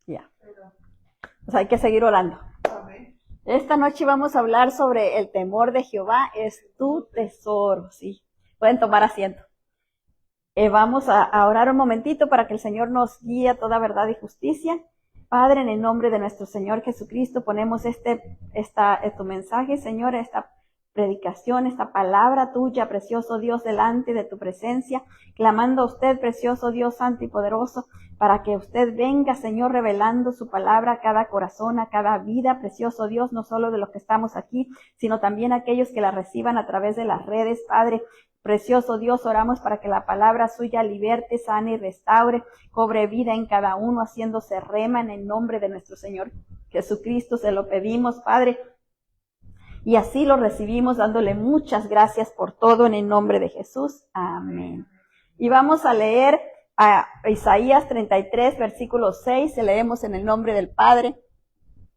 Ya. Pues hay que seguir orando. Esta noche vamos a hablar sobre el temor de Jehová, es tu tesoro, sí. Pueden tomar asiento. Vamos a orar un momentito para que el Señor nos guíe a toda verdad y justicia. Padre, en el nombre de nuestro Señor Jesucristo, ponemos tu mensaje, Señor, esta predicación, esta palabra tuya, precioso Dios, delante de tu presencia, clamando a usted, precioso Dios santo y poderoso, para que usted venga, Señor, revelando su palabra a cada corazón, a cada vida, precioso Dios, no solo de los que estamos aquí, sino también aquellos que la reciban a través de las redes, Padre. Precioso Dios, oramos para que la palabra suya liberte, sane y restaure, cobre vida en cada uno, haciéndose rema en el nombre de nuestro Señor Jesucristo. Se lo pedimos, Padre, y así lo recibimos, dándole muchas gracias por todo en el nombre de Jesús. Amén. Y vamos a leer a Isaías 33, versículo 6, se leemos en el nombre del Padre,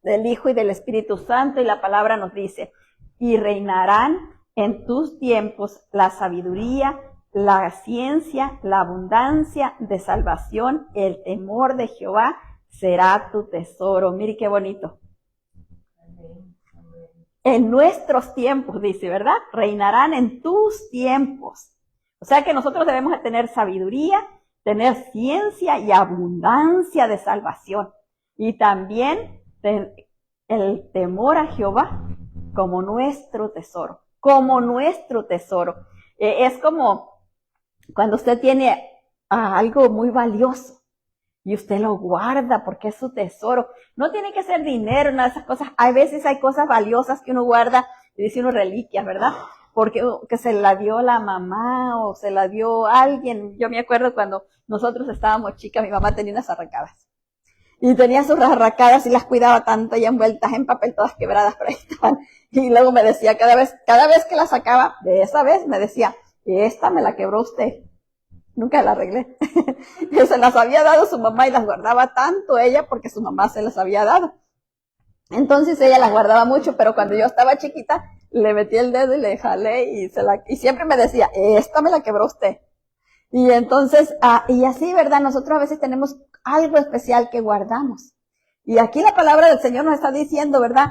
del Hijo y del Espíritu Santo, y la palabra nos dice: y reinarán en tus tiempos la sabiduría, la ciencia, la abundancia de salvación, el temor de Jehová será tu tesoro. Mire qué bonito. En nuestros tiempos, dice, ¿verdad? Reinarán en tus tiempos. O sea que nosotros debemos de tener sabiduría, tener ciencia y abundancia de salvación. Y también el temor a Jehová como nuestro tesoro. Como nuestro tesoro. Es como cuando usted tiene algo muy valioso y usted lo guarda porque es su tesoro. No tiene que ser dinero, nada de esas cosas. A veces hay cosas valiosas que uno guarda y dice uno reliquias, ¿verdad? Porque que se la dio la mamá o se la dio alguien. Yo me acuerdo cuando nosotros estábamos chicas, mi mamá tenía unas arracadas. Y tenía sus arracadas y las cuidaba tanto y envueltas en papel, todas quebradas, pero ahí estaban. Y luego me decía, cada vez que la sacaba, de esa vez me decía, esta me la quebró usted. Nunca la arreglé. Se las había dado su mamá y las guardaba tanto ella porque su mamá se las había dado. Entonces ella las guardaba mucho, pero cuando yo estaba chiquita, le metí el dedo y le jalé y siempre me decía, esta me la quebró usted. Y entonces, y así, ¿verdad? Nosotros a veces tenemos algo especial que guardamos. Y aquí la palabra del Señor nos está diciendo, ¿verdad?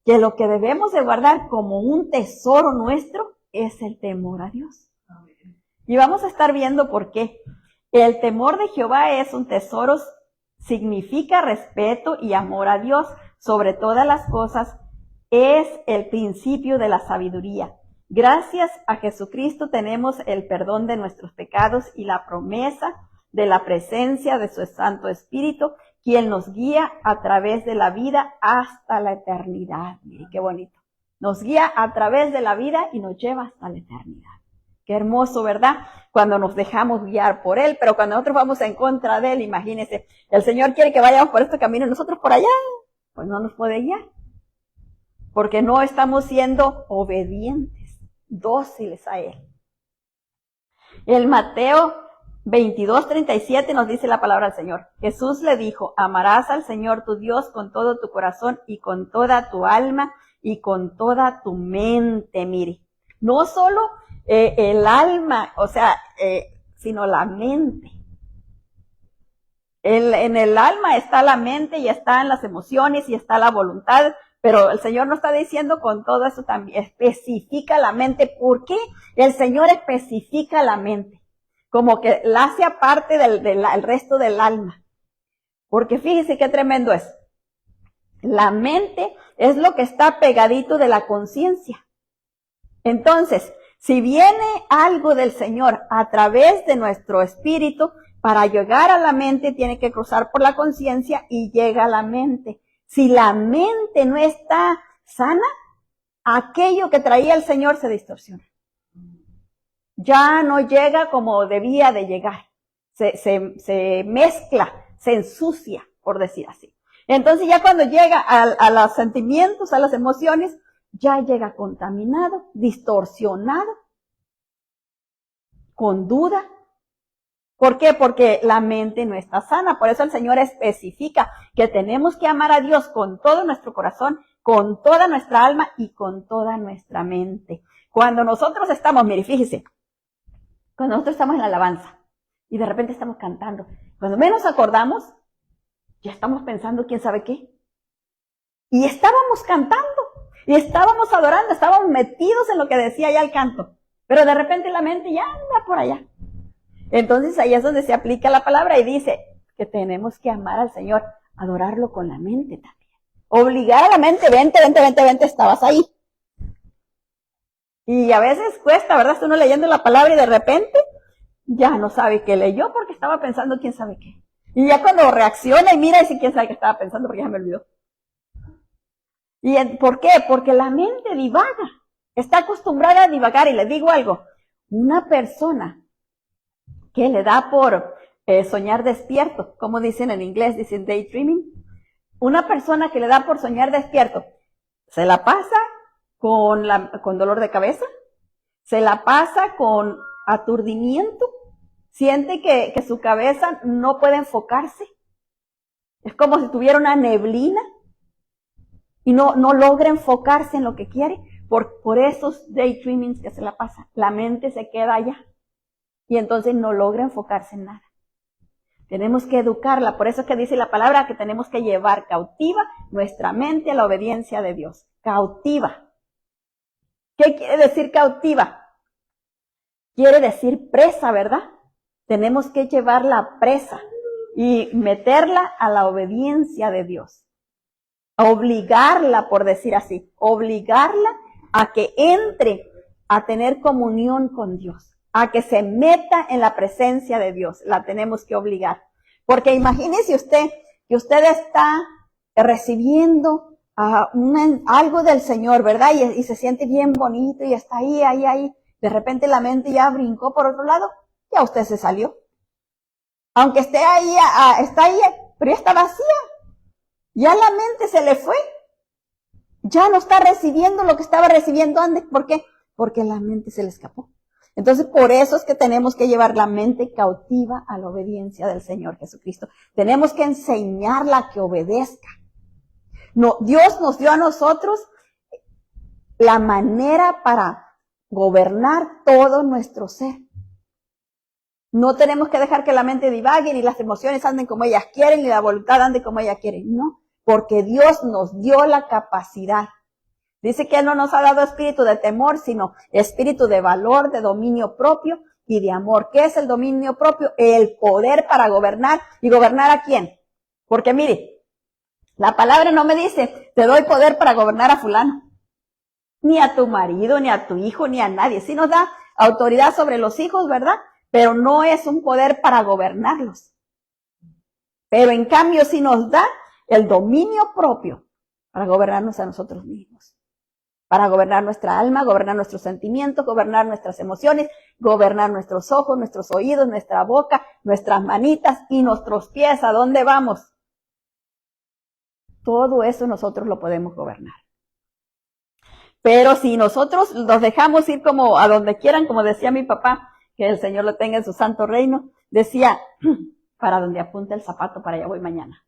Que lo que debemos de guardar como un tesoro nuestro es el temor a Dios. Y vamos a estar viendo por qué. El temor de Jehová es un tesoro, significa respeto y amor a Dios. Sobre todas las cosas, es el principio de la sabiduría. Gracias a Jesucristo tenemos el perdón de nuestros pecados y la promesa de la presencia de su Santo Espíritu, quien nos guía a través de la vida hasta la eternidad. Mire qué bonito. Nos guía a través de la vida y nos lleva hasta la eternidad. Qué hermoso, ¿verdad? Cuando nos dejamos guiar por Él, pero cuando nosotros vamos en contra de Él, imagínense, el Señor quiere que vayamos por este camino y nosotros por allá, pues no nos puede guiar. Porque no estamos siendo obedientes, dóciles a Él. El Mateo 22:37 nos dice la palabra del Señor. Jesús le dijo, amarás al Señor tu Dios con todo tu corazón y con toda tu alma y con toda tu mente. Mire, no solo el alma, o sea, sino la mente. En el alma está la mente y están las emociones y está la voluntad, pero el Señor nos está diciendo con todo eso también, especifica la mente. ¿Por qué el Señor especifica la mente? Como que la hace aparte del resto del alma. Porque fíjese qué tremendo es. La mente es lo que está pegadito de la conciencia. Entonces, si viene algo del Señor a través de nuestro espíritu, para llegar a la mente tiene que cruzar por la conciencia y llega a la mente. Si la mente no está sana, aquello que traía el Señor se distorsiona. Ya no llega como debía de llegar. Se mezcla, se ensucia, por decir así. Entonces ya cuando llega a los sentimientos, a las emociones, ya llega contaminado, distorsionado, con duda. ¿Por qué? Porque la mente no está sana. Por eso el Señor especifica que tenemos que amar a Dios con todo nuestro corazón, con toda nuestra alma y con toda nuestra mente. Cuando nosotros estamos, mire, fíjese, cuando nosotros estamos en la alabanza y de repente estamos cantando, cuando menos acordamos, ya estamos pensando quién sabe qué. Y estábamos cantando, y estábamos adorando, estábamos metidos en lo que decía ya el canto. Pero de repente la mente ya anda por allá. Entonces ahí es donde se aplica la palabra y dice que tenemos que amar al Señor, adorarlo con la mente también. Obligar a la mente, vente, estabas ahí. Y a veces cuesta, ¿verdad? Está uno leyendo la palabra y de repente ya no sabe qué leyó porque estaba pensando quién sabe qué. Y ya cuando reacciona y mira y dice quién sabe qué estaba pensando porque ya me olvidó. ¿Y por qué? Porque la mente divaga. Está acostumbrada a divagar. Y les digo algo, una persona que le da por soñar despierto, como dicen en inglés, dicen daydreaming, una persona que le da por soñar despierto, se la pasa con dolor de cabeza, se la pasa con aturdimiento, siente que su cabeza no puede enfocarse, es como si tuviera una neblina y no logra enfocarse en lo que quiere por esos daydreamings que se la pasa. La mente se queda allá y entonces no logra enfocarse en nada. Tenemos que educarla, por eso es que dice la palabra que tenemos que llevar cautiva nuestra mente a la obediencia de Dios. Cautiva. ¿Qué quiere decir cautiva? Quiere decir presa, ¿verdad? Tenemos que llevarla presa y meterla a la obediencia de Dios. Obligarla, por decir así, obligarla a que entre a tener comunión con Dios, a que se meta en la presencia de Dios. La tenemos que obligar. Porque imagínese usted que usted está recibiendo algo del Señor, ¿verdad? Y se siente bien bonito y está ahí. De repente la mente ya brincó por otro lado, ya usted se salió. Aunque esté ahí, está ahí, pero ya está vacía. Ya la mente se le fue. Ya no está recibiendo lo que estaba recibiendo antes. ¿Por qué? Porque la mente se le escapó. Entonces, por eso es que tenemos que llevar la mente cautiva a la obediencia del Señor Jesucristo. Tenemos que enseñarla a que obedezca. No, Dios nos dio a nosotros la manera para gobernar todo nuestro ser. No tenemos que dejar que la mente divague, ni las emociones anden como ellas quieren, ni la voluntad ande como ella quiere. No, porque Dios nos dio la capacidad. Dice que Él no nos ha dado espíritu de temor, sino espíritu de valor, de dominio propio y de amor. ¿Qué es el dominio propio? El poder para gobernar. ¿Y gobernar a quién? Porque mire, la palabra no me dice, te doy poder para gobernar a fulano. Ni a tu marido, ni a tu hijo, ni a nadie. Sí nos da autoridad sobre los hijos, ¿verdad? Pero no es un poder para gobernarlos. Pero en cambio sí nos da el dominio propio para gobernarnos a nosotros mismos. Para gobernar nuestra alma, gobernar nuestros sentimientos, gobernar nuestras emociones, gobernar nuestros ojos, nuestros oídos, nuestra boca, nuestras manitas y nuestros pies. ¿A dónde vamos? Todo eso nosotros lo podemos gobernar. Pero si nosotros nos dejamos ir como a donde quieran, como decía mi papá, que el Señor lo tenga en su santo reino, decía, para donde apunta el zapato, para allá voy mañana.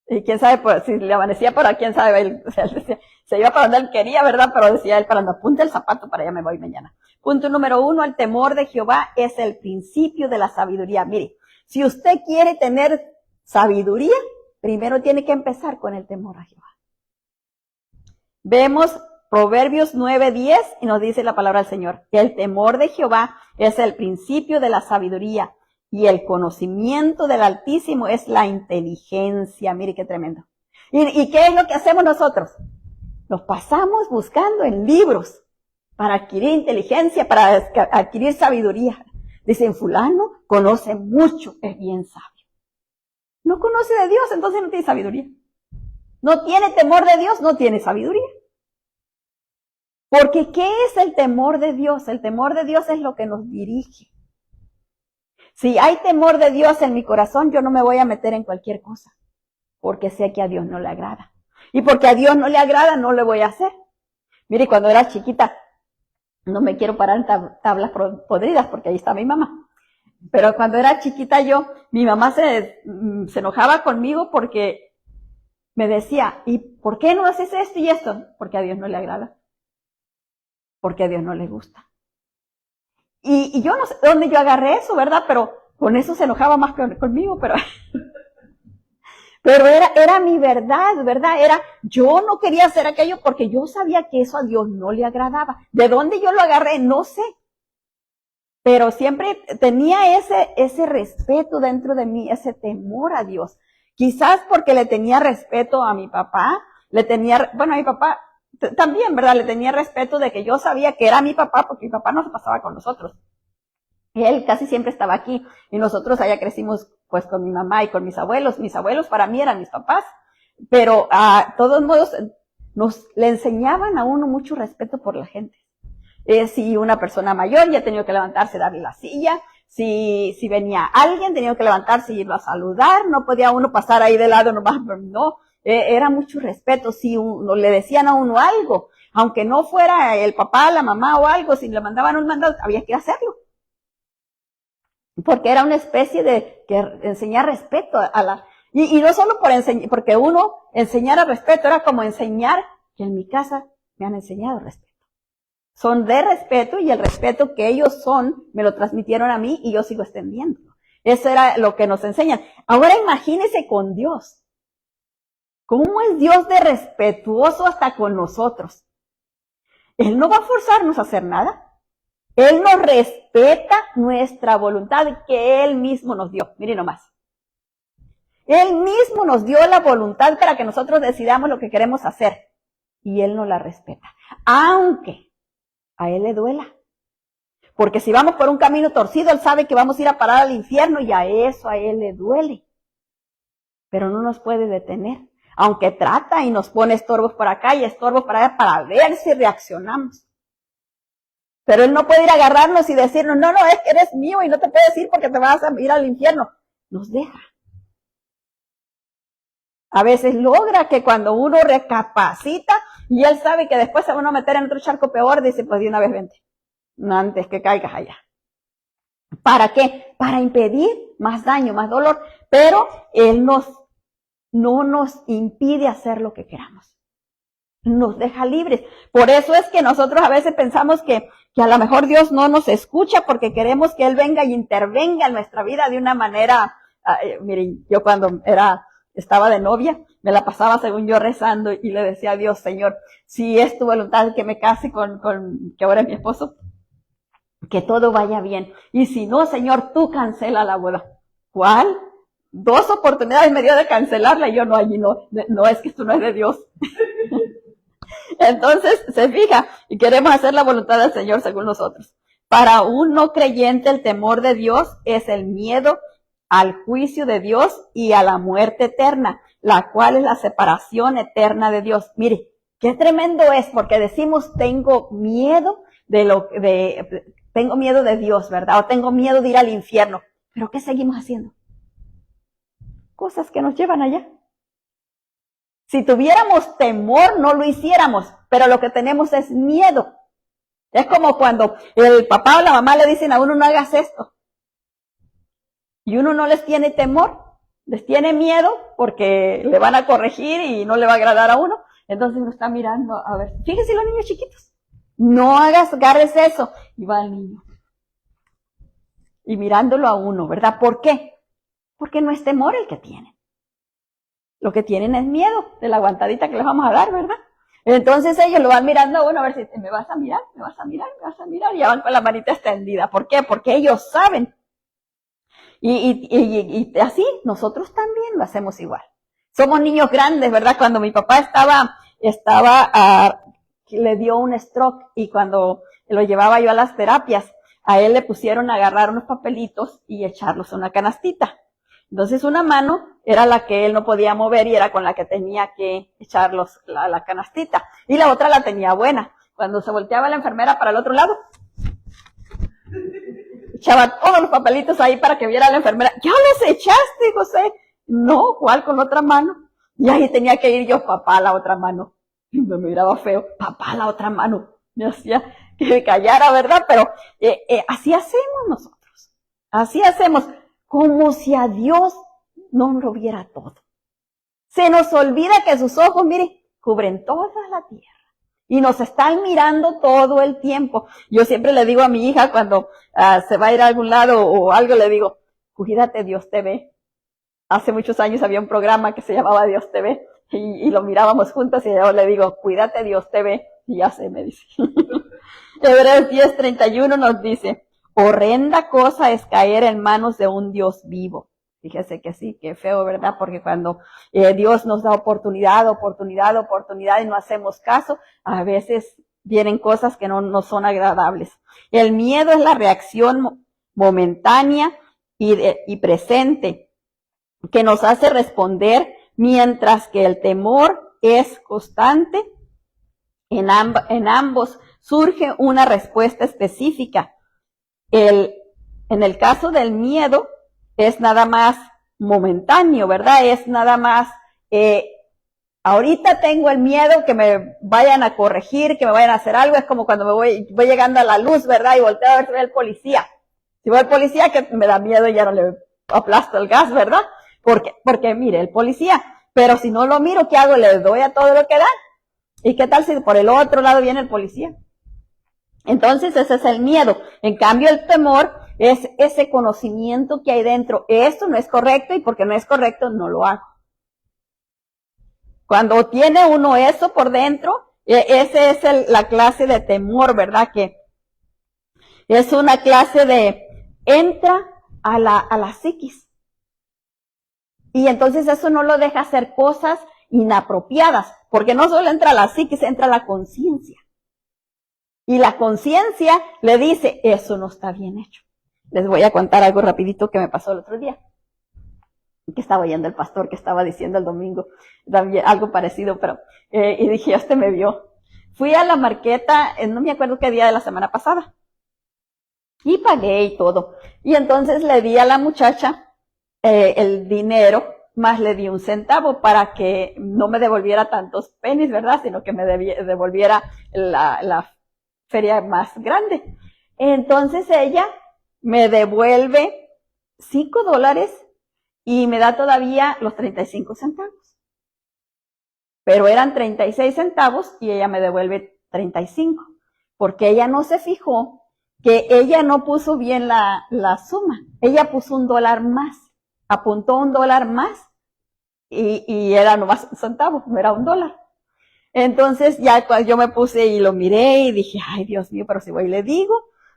Y quién sabe, pues, si le amanecía para quién sabe, él, o sea, él decía, se iba para donde él quería, ¿verdad? Pero decía él, para donde apunta el zapato, para allá me voy mañana. Punto número 1, el temor de Jehová es el principio de la sabiduría. Mire, si usted quiere tener sabiduría, primero tiene que empezar con el temor a Jehová. Vemos Proverbios 9:10 y nos dice la palabra del Señor, que el temor de Jehová es el principio de la sabiduría y el conocimiento del Altísimo es la inteligencia. Mire qué tremendo. ¿Y qué es lo que hacemos nosotros? Nos pasamos buscando en libros para adquirir inteligencia, para adquirir sabiduría. Dicen, fulano conoce mucho, es bien sabio. No conoce de Dios, entonces no tiene sabiduría. No tiene temor de Dios, no tiene sabiduría. Porque ¿qué es el temor de Dios? El temor de Dios es lo que nos dirige. Si hay temor de Dios en mi corazón, yo no me voy a meter en cualquier cosa, porque sé que a Dios no le agrada. Y porque a Dios no le agrada, no le voy a hacer. Mire, cuando era chiquita, no me quiero parar en tablas podridas, porque ahí está mi mamá. Pero cuando era chiquita yo, mi mamá se enojaba conmigo porque me decía, ¿y por qué no haces esto y esto? Porque a Dios no le agrada. Porque a Dios no le gusta. Y yo no sé dónde yo agarré eso, ¿verdad? Pero con eso se enojaba más conmigo, pero Pero era mi verdad, ¿verdad? Yo no quería hacer aquello porque yo sabía que eso a Dios no le agradaba. ¿De dónde yo lo agarré? No sé. Pero siempre tenía ese respeto dentro de mí, ese temor a Dios. Quizás porque le tenía respeto a mi papá, bueno, a mi papá también, ¿verdad? Le tenía respeto de que yo sabía que era mi papá, porque mi papá no se pasaba con nosotros. Él casi siempre estaba aquí, y nosotros allá crecimos pues con mi mamá y con mis abuelos. Mis abuelos para mí eran mis papás, pero a todos modos le enseñaban a uno mucho respeto por la gente. Si una persona mayor ya tenía que levantarse, darle la silla. Si venía alguien, tenía que levantarse y irlo a saludar. No podía uno pasar ahí de lado nomás, no. Era mucho respeto. Si le decían a uno algo, aunque no fuera el papá, la mamá o algo, si le mandaban un mandado, había que hacerlo. Porque era una especie de que enseñar respeto a la... Y no solo porque uno enseñara respeto, era como enseñar que en mi casa me han enseñado respeto. Son de respeto, y el respeto que ellos son me lo transmitieron a mí y yo sigo extendiendo. Eso era lo que nos enseñan. Ahora imagínense con Dios. ¿Cómo es Dios de respetuoso hasta con nosotros? Él no va a forzarnos a hacer nada. Él nos respeta nuestra voluntad que Él mismo nos dio. Miren nomás. Él mismo nos dio la voluntad para que nosotros decidamos lo que queremos hacer. Y Él nos la respeta. Aunque a Él le duela. Porque si vamos por un camino torcido, Él sabe que vamos a ir a parar al infierno, y a Él le duele. Pero no nos puede detener. Aunque trata y nos pone estorbos por acá y estorbos por allá para ver si reaccionamos. Pero Él no puede ir a agarrarnos y decirnos, no, es que eres mío y no te puedes ir porque te vas a ir al infierno. Nos deja. A veces logra que cuando uno recapacita y Él sabe que después se va a meter en otro charco peor, dice, pues de una vez vente, no antes que caigas allá. ¿Para qué? Para impedir más daño, más dolor, pero Él no nos impide hacer lo que queramos. Nos deja libres. Por eso es que nosotros a veces pensamos que a lo mejor Dios no nos escucha porque queremos que Él venga y intervenga en nuestra vida de una manera, miren, yo cuando estaba de novia, me la pasaba según yo rezando y le decía a Dios, Señor, si es tu voluntad que me case con que ahora es mi esposo, que todo vaya bien. Y si no, Señor, tú cancela la boda. ¿Cuál? 2 oportunidades me dio de cancelarla y yo no, allí no, es que esto no es de Dios. Entonces, se fija, y queremos hacer la voluntad del Señor según nosotros. Para un no creyente, el temor de Dios es el miedo al juicio de Dios y a la muerte eterna, la cual es la separación eterna de Dios. Mire, qué tremendo es, porque decimos tengo miedo tengo miedo de Dios, ¿verdad? O tengo miedo de ir al infierno. ¿Pero qué seguimos haciendo? Cosas que nos llevan allá. Si tuviéramos temor, no lo hiciéramos, pero lo que tenemos es miedo. Es como cuando el papá o la mamá le dicen a uno, no hagas esto. Y uno no les tiene temor, les tiene miedo porque le van a corregir y no le va a agradar a uno. Entonces uno está mirando, a ver, fíjense los niños chiquitos, no agarres eso. Y va el niño. Y mirándolo a uno, ¿verdad? ¿Por qué? Porque no es temor el que tienen. Lo que tienen es miedo de la aguantadita que les vamos a dar, ¿verdad? Entonces ellos lo van mirando a uno a ver si me vas a mirar, y ya van con la manita extendida. ¿Por qué? Porque ellos saben. Y así nosotros también lo hacemos igual. Somos niños grandes, ¿verdad? Cuando mi papá le dio un stroke y cuando lo llevaba yo a las terapias, a él le pusieron a agarrar unos papelitos y echarlos en una canastita. Entonces una mano era la que él no podía mover y era con la que tenía que echarlos la canastita. Y la otra la tenía buena. Cuando se volteaba la enfermera para el otro lado, echaba todos los papelitos ahí para que viera la enfermera. ¿Ya los echaste, José? No, ¿cuál? Con la otra mano. Y ahí tenía que ir yo, papá, la otra mano. Y me miraba feo, papá, la otra mano. Me hacía que me callara, ¿verdad? Pero así hacemos nosotros. Así hacemos. Como si a Dios no lo viera todo. Se nos olvida que sus ojos, mire, cubren toda la tierra. Y nos están mirando todo el tiempo. Yo siempre le digo a mi hija cuando se va a ir a algún lado o algo, le digo, cuídate, Dios te ve. hace muchos años había un programa que se llamaba Dios TV y lo mirábamos juntos y yo le digo, cuídate Dios TV, y ya sé, me dice. Hebreos 10:31 nos dice, horrenda cosa es caer en manos de un Dios vivo. Fíjese que sí, que feo, ¿verdad? Porque cuando Dios nos da oportunidad y no hacemos caso, a veces vienen cosas que no son agradables. El miedo es la reacción momentánea y presente que nos hace responder, mientras que el temor es constante. En ambos surge una respuesta específica. En el caso del miedo es nada más momentáneo, ¿verdad? Es nada más, ahorita tengo el miedo que me vayan a corregir, que me vayan a hacer algo. Es como cuando me voy llegando a la luz, ¿verdad? Y volteo a ver si ve el policía. Si ve el policía, que me da miedo y ya no le aplasto el gas, ¿verdad? Porque mire, el policía, pero si no lo miro, ¿qué hago? Le doy a todo lo que da. ¿Y qué tal si por el otro lado viene el policía? Entonces ese es el miedo. En cambio el temor es ese conocimiento que hay dentro. Esto no es correcto y porque no es correcto no lo hago. Cuando tiene uno eso por dentro, ese es la clase de temor, ¿verdad? Que es una clase de entra a la psiquis. Y entonces eso no lo deja hacer cosas inapropiadas, porque no solo entra a la psiquis, entra a la conciencia. Y la conciencia le dice, eso no está bien hecho. Les voy a contar algo rapidito que me pasó el otro día. Que estaba oyendo el pastor que estaba diciendo el domingo, también algo parecido, pero, y dije, me vio. Fui a la marqueta, no me acuerdo qué día de la semana pasada. Y pagué y todo. Y entonces le di a la muchacha el dinero, más le di 1 centavo para que no me devolviera tantos pennies, ¿verdad? Sino que me devolviera la feria más grande. Entonces ella me devuelve $5 y me da todavía los 35 centavos. Pero eran 36 centavos y ella me devuelve 35, porque ella no se fijó que ella no puso bien la suma. Ella puso $1 más, apuntó $1 más y era nomás 1 centavo, no era $1. Entonces ya yo me puse y lo miré y dije, ay Dios mío, pero si voy y le digo,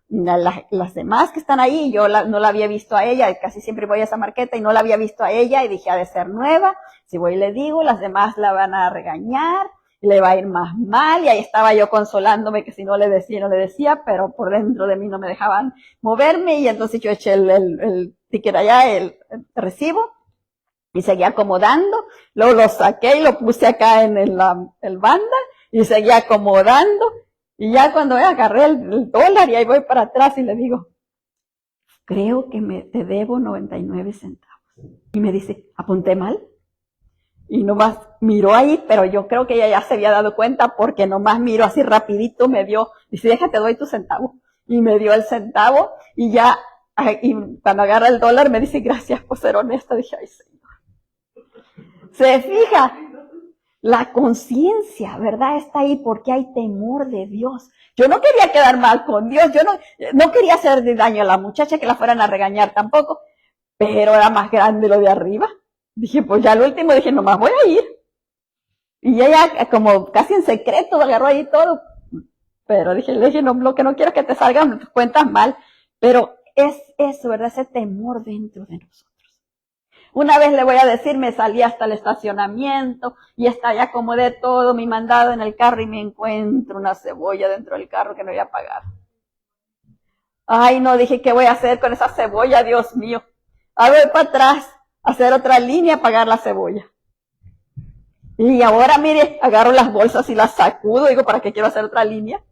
las demás que están ahí, yo no la había visto a ella, casi siempre voy a esa marqueta y no la había visto a ella y dije, ha de ser nueva. Si voy y le digo, las demás la van a regañar, le va a ir más mal. Y ahí estaba yo consolándome que si no le decía, pero por dentro de mí no me dejaban moverme. Y entonces yo eché el ticket allá, el recibo, y seguía acomodando. Luego lo saqué y lo puse acá en el banda y seguía acomodando. Y ya cuando agarré el dólar y ahí voy para atrás y le digo, creo que te debo 99 centavos. Y me dice, ¿apunté mal? Y nomás miró ahí, pero yo creo que ella ya se había dado cuenta porque nomás miró así rapidito, me dio, dice, déjate, doy tu centavo. Y me dio el centavo y ya, y cuando agarra el dólar me dice, gracias por ser honesta. Dije, ay Señor. Se fija, la conciencia, ¿verdad? Está ahí porque hay temor de Dios. Yo no quería quedar mal con Dios, yo no quería hacer daño a la muchacha, que la fueran a regañar tampoco, pero era más grande lo de arriba. Dije, pues ya al último dije, nomás voy a ir. Y ella como casi en secreto agarró ahí todo. Pero le dije, no, lo que no quiero es que te salgan cuentas mal. Pero es eso, ¿verdad? Ese temor dentro de nosotros. Una vez le voy a decir, me salí hasta el estacionamiento y ya acomodé todo mi mandado en el carro y me encuentro una cebolla dentro del carro que no había pagado. Ay, no, dije, ¿qué voy a hacer con esa cebolla? Dios mío. A ver para atrás, hacer otra línea, pagar la cebolla. Y ahora, mire, agarro las bolsas y las sacudo, digo, ¿para qué quiero hacer otra línea?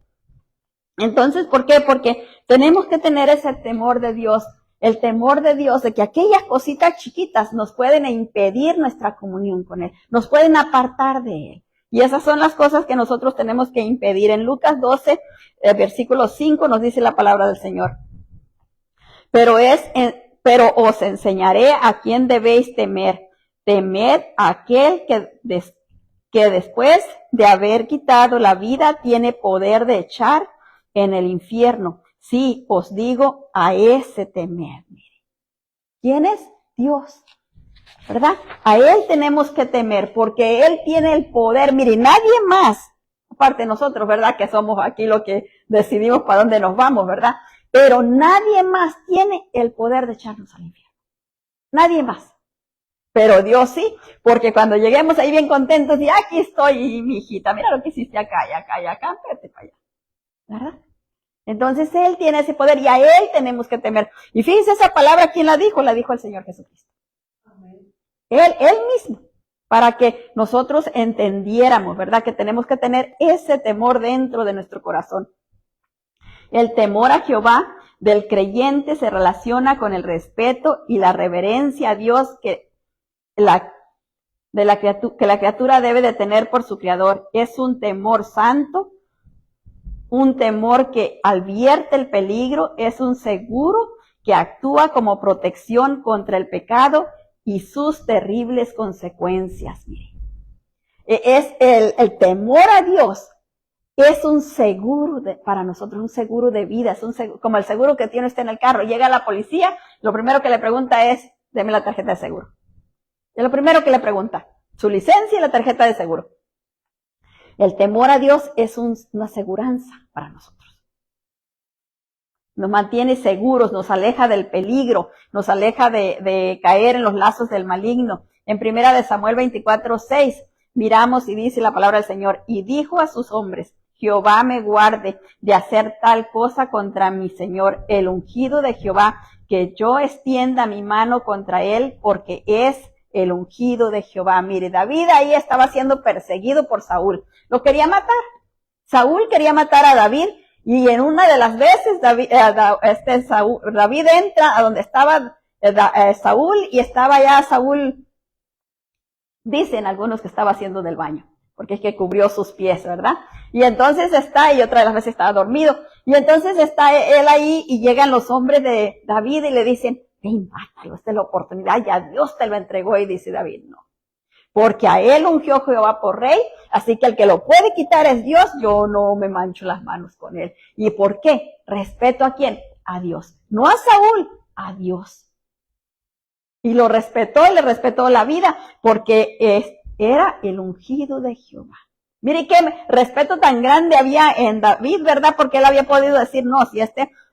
Entonces, ¿por qué? Porque tenemos que tener ese temor de Dios, el temor de Dios, de que aquellas cositas chiquitas nos pueden impedir nuestra comunión con Él, nos pueden apartar de Él. Y esas son las cosas que nosotros tenemos que impedir. En Lucas 12, versículo 5 nos dice la palabra del Señor. Pero os enseñaré a quién debéis temer. Temed a aquel que después de haber quitado la vida tiene poder de echar en el infierno. Sí, os digo, a ese temed. ¿Quién es? Dios. ¿verdad? A Él tenemos que temer porque Él tiene el poder. Mire, nadie más, aparte de nosotros, ¿verdad? Que somos aquí los que decidimos para dónde nos vamos, ¿verdad? Pero nadie más tiene el poder de echarnos al infierno. Nadie más. Pero Dios sí, porque cuando lleguemos ahí bien contentos y aquí estoy, mi hijita, mira lo que hiciste acá y acá y acá, vete para allá, ¿verdad? Entonces Él tiene ese poder y a Él tenemos que temer. Y fíjense esa palabra, ¿quién la dijo? La dijo el Señor Jesucristo. Él mismo, para que nosotros entendiéramos, ¿verdad? Que tenemos que tener ese temor dentro de nuestro corazón. El temor a Jehová del creyente se relaciona con el respeto y la reverencia a Dios que la criatura debe de tener por su Creador. Es un temor santo, un temor que advierte el peligro, es un seguro que actúa como protección contra el pecado y sus terribles consecuencias. Mire, es el temor a Dios. Es un seguro para nosotros, un seguro de vida, es un seguro, como el seguro que tiene usted en el carro. Llega la policía, lo primero que le pregunta es, deme la tarjeta de seguro. Es lo primero que le pregunta, su licencia y la tarjeta de seguro. El temor a Dios es una aseguranza para nosotros. Nos mantiene seguros, nos aleja del peligro, nos aleja de caer en los lazos del maligno. En 1 Samuel 24:6 miramos y dice la palabra del Señor, y dijo a sus hombres, Jehová me guarde de hacer tal cosa contra mi Señor, el ungido de Jehová, que yo extienda mi mano contra él, porque es el ungido de Jehová. Mire, David ahí estaba siendo perseguido por Saúl. Lo quería matar. Saúl quería matar a David, y en una de las veces David entra a donde estaba Saúl, y estaba ya Saúl, dicen algunos que estaba haciendo del baño, porque es que cubrió sus pies, ¿verdad? Y entonces y otra de las veces estaba dormido, y entonces está él ahí, y llegan los hombres de David y le dicen, ven, mátalo, esta es la oportunidad, ya Dios te lo entregó, y dice David, no, porque a él ungió Jehová por rey, así que el que lo puede quitar es Dios, yo no me mancho las manos con él. ¿Y por qué? Respeto ¿a quién? A Dios, no a Saúl, a Dios. Y lo respetó y le respetó la vida porque era el ungido de Jehová. Mire qué respeto tan grande había en David, ¿verdad? Porque él había podido decir, no, si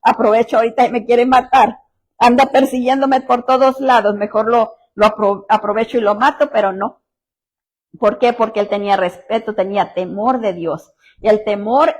aprovecho ahorita y me quiere matar, anda persiguiéndome por todos lados, mejor lo aprovecho y lo mato, pero no. ¿Por qué? Porque él tenía respeto, tenía temor de Dios. Y el temor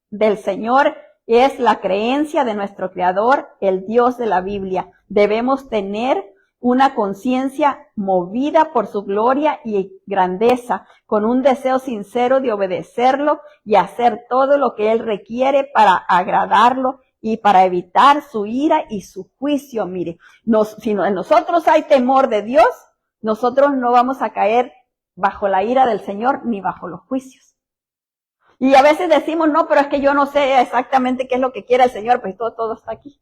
del Señor es la creencia de nuestro Creador, el Dios de la Biblia. Debemos tener una conciencia movida por su gloria y grandeza, con un deseo sincero de obedecerlo y hacer todo lo que Él requiere para agradarlo y para evitar su ira y su juicio. Mire, si en nosotros hay temor de Dios, nosotros no vamos a caer bajo la ira del Señor ni bajo los juicios. Y a veces decimos, no, pero es que yo no sé exactamente qué es lo que quiere el Señor, pues todo está aquí.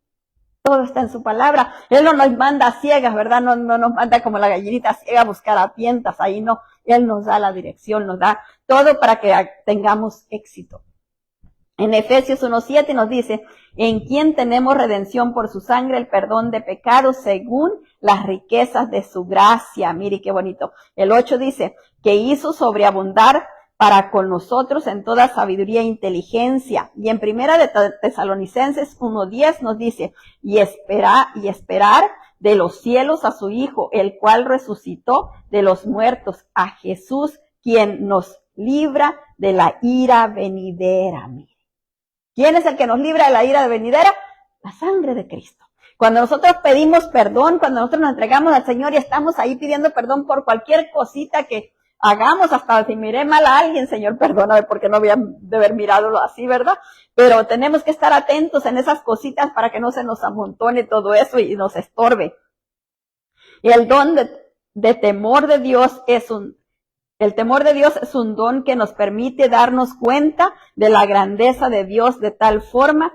Todo está en su palabra. Él no nos manda a ciegas, ¿verdad? No nos manda como la gallinita ciega a buscar a tientas. Ahí no. Él nos da la dirección, nos da todo para que tengamos éxito. En Efesios 1:7 nos dice, en quien tenemos redención por su sangre, el perdón de pecados según las riquezas de su gracia. Mire qué bonito. El 8 dice, que hizo sobreabundar para con nosotros en toda sabiduría e inteligencia. Y en 1 de Tesalonicenses 1:10 nos dice, y esperar de los cielos a su Hijo, el cual resucitó de los muertos, a Jesús, quien nos libra de la ira venidera. Mire. ¿Quién es el que nos libra de la ira venidera? La sangre de Cristo. Cuando nosotros pedimos perdón, cuando nosotros nos entregamos al Señor y estamos ahí pidiendo perdón por cualquier cosita que hagamos, hasta si miré mal a alguien, Señor, perdóname porque no había de haber mirado así, ¿verdad? Pero tenemos que estar atentos en esas cositas para que no se nos amontone todo eso y nos estorbe. Y el don de temor de Dios el temor de Dios es un don que nos permite darnos cuenta de la grandeza de Dios de tal forma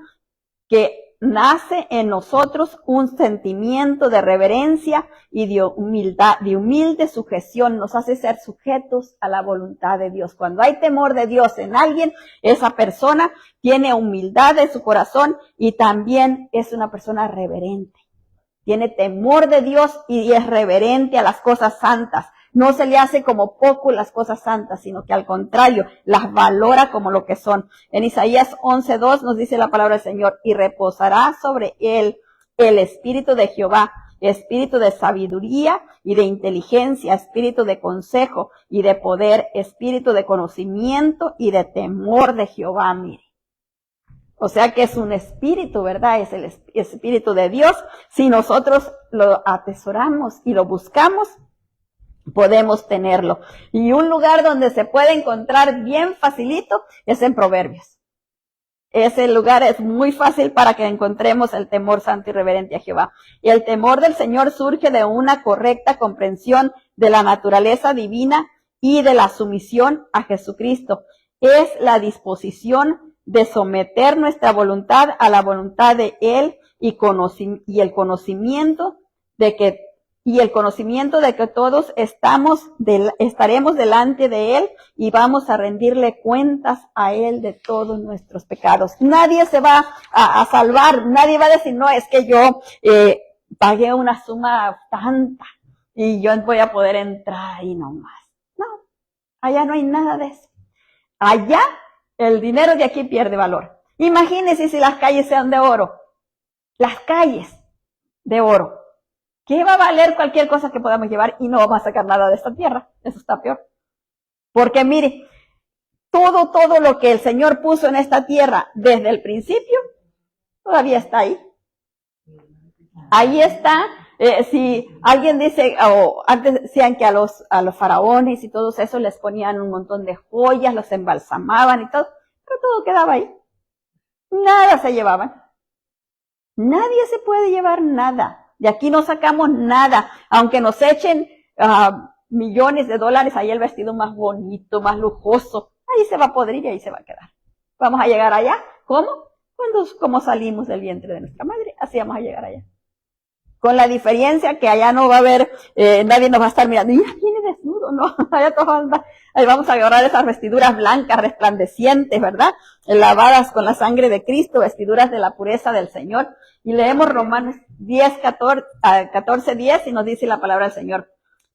que nace en nosotros un sentimiento de reverencia y de humildad, de humilde sujeción. Nos hace ser sujetos a la voluntad de Dios. Cuando hay temor de Dios en alguien, esa persona tiene humildad en su corazón y también es una persona reverente. tiene temor de Dios y es reverente a las cosas santas. No se le hace como poco las cosas santas, sino que al contrario, las valora como lo que son. En Isaías 11:2 nos dice la palabra del Señor, y reposará sobre él el espíritu de Jehová, espíritu de sabiduría y de inteligencia, espíritu de consejo y de poder, espíritu de conocimiento y de temor de Jehová. Mire. O sea que es un espíritu, ¿verdad? Es el espíritu de Dios. Si nosotros lo atesoramos y lo buscamos, podemos tenerlo. Y un lugar donde se puede encontrar bien facilito es en Proverbios. Ese lugar es muy fácil para que encontremos el temor santo y reverente a Jehová. Y el temor del Señor surge de una correcta comprensión de la naturaleza divina y de la sumisión a Jesucristo. Es la disposición de someter nuestra voluntad a la voluntad de Él y el conocimiento de que todos estaremos delante de Él y vamos a rendirle cuentas a Él de todos nuestros pecados. Nadie se va a salvar, nadie va a decir, no, es que yo pagué una suma tanta y yo voy a poder entrar ahí nomás. No, allá no hay nada de eso. Allá el dinero de aquí pierde valor. Imagínense si las calles sean de oro. Las calles de oro. ¿Qué va a valer cualquier cosa que podamos llevar y no vamos a sacar nada de esta tierra? Eso está peor. Porque mire, todo lo que el Señor puso en esta tierra desde el principio, todavía está ahí. Ahí está. Si alguien dice, o antes decían que a los faraones y todos eso les ponían un montón de joyas, los embalsamaban y todo, pero todo quedaba ahí. Nada se llevaban. Nadie se puede llevar nada. De aquí no sacamos nada, aunque nos echen millones de dólares, ahí el vestido más bonito, más lujoso, ahí se va a podrir y ahí se va a quedar. Vamos a llegar allá, ¿cómo? Como salimos del vientre de nuestra madre, así vamos a llegar allá. Con la diferencia que allá no va a haber, nadie nos va a estar mirando, y viene desnudo, no, allá todos ahí vamos a agarrar esas vestiduras blancas, resplandecientes, ¿verdad? Lavadas con la sangre de Cristo, vestiduras de la pureza del Señor. Y leemos Romanos 14:10 y nos dice la palabra del Señor.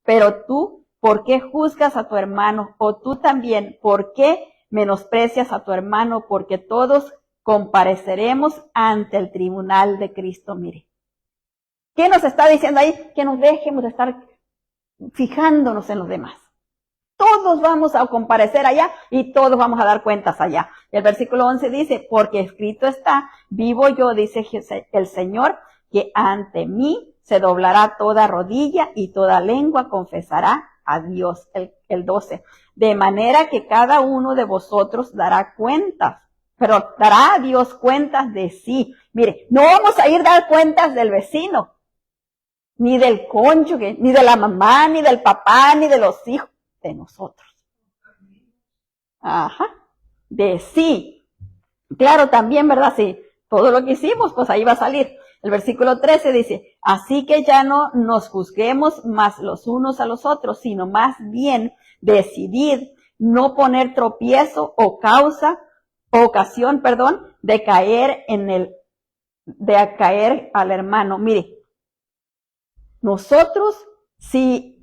Pero tú, ¿por qué juzgas a tu hermano? O tú también, ¿por qué menosprecias a tu hermano? Porque todos compareceremos ante el tribunal de Cristo. Mire. ¿Qué nos está diciendo ahí? Que nos dejemos de estar fijándonos en los demás. Todos vamos a comparecer allá y todos vamos a dar cuentas allá. El versículo 11 dice, porque escrito está, vivo yo, dice el Señor, que ante mí se doblará toda rodilla y toda lengua confesará a Dios. El 12. De manera que cada uno de vosotros dará cuentas, pero dará a Dios cuentas de sí. Mire, no vamos a ir a dar cuentas del vecino, ni del cónyuge, ni de la mamá, ni del papá, ni de los hijos. De nosotros. Ajá. De sí. Claro, también, ¿verdad? Sí. Todo lo que hicimos, pues ahí va a salir. El versículo 13 dice, así que ya no nos juzguemos más los unos a los otros, sino más bien decidid no poner tropiezo o ocasión, de caer al hermano. Mire, nosotros, si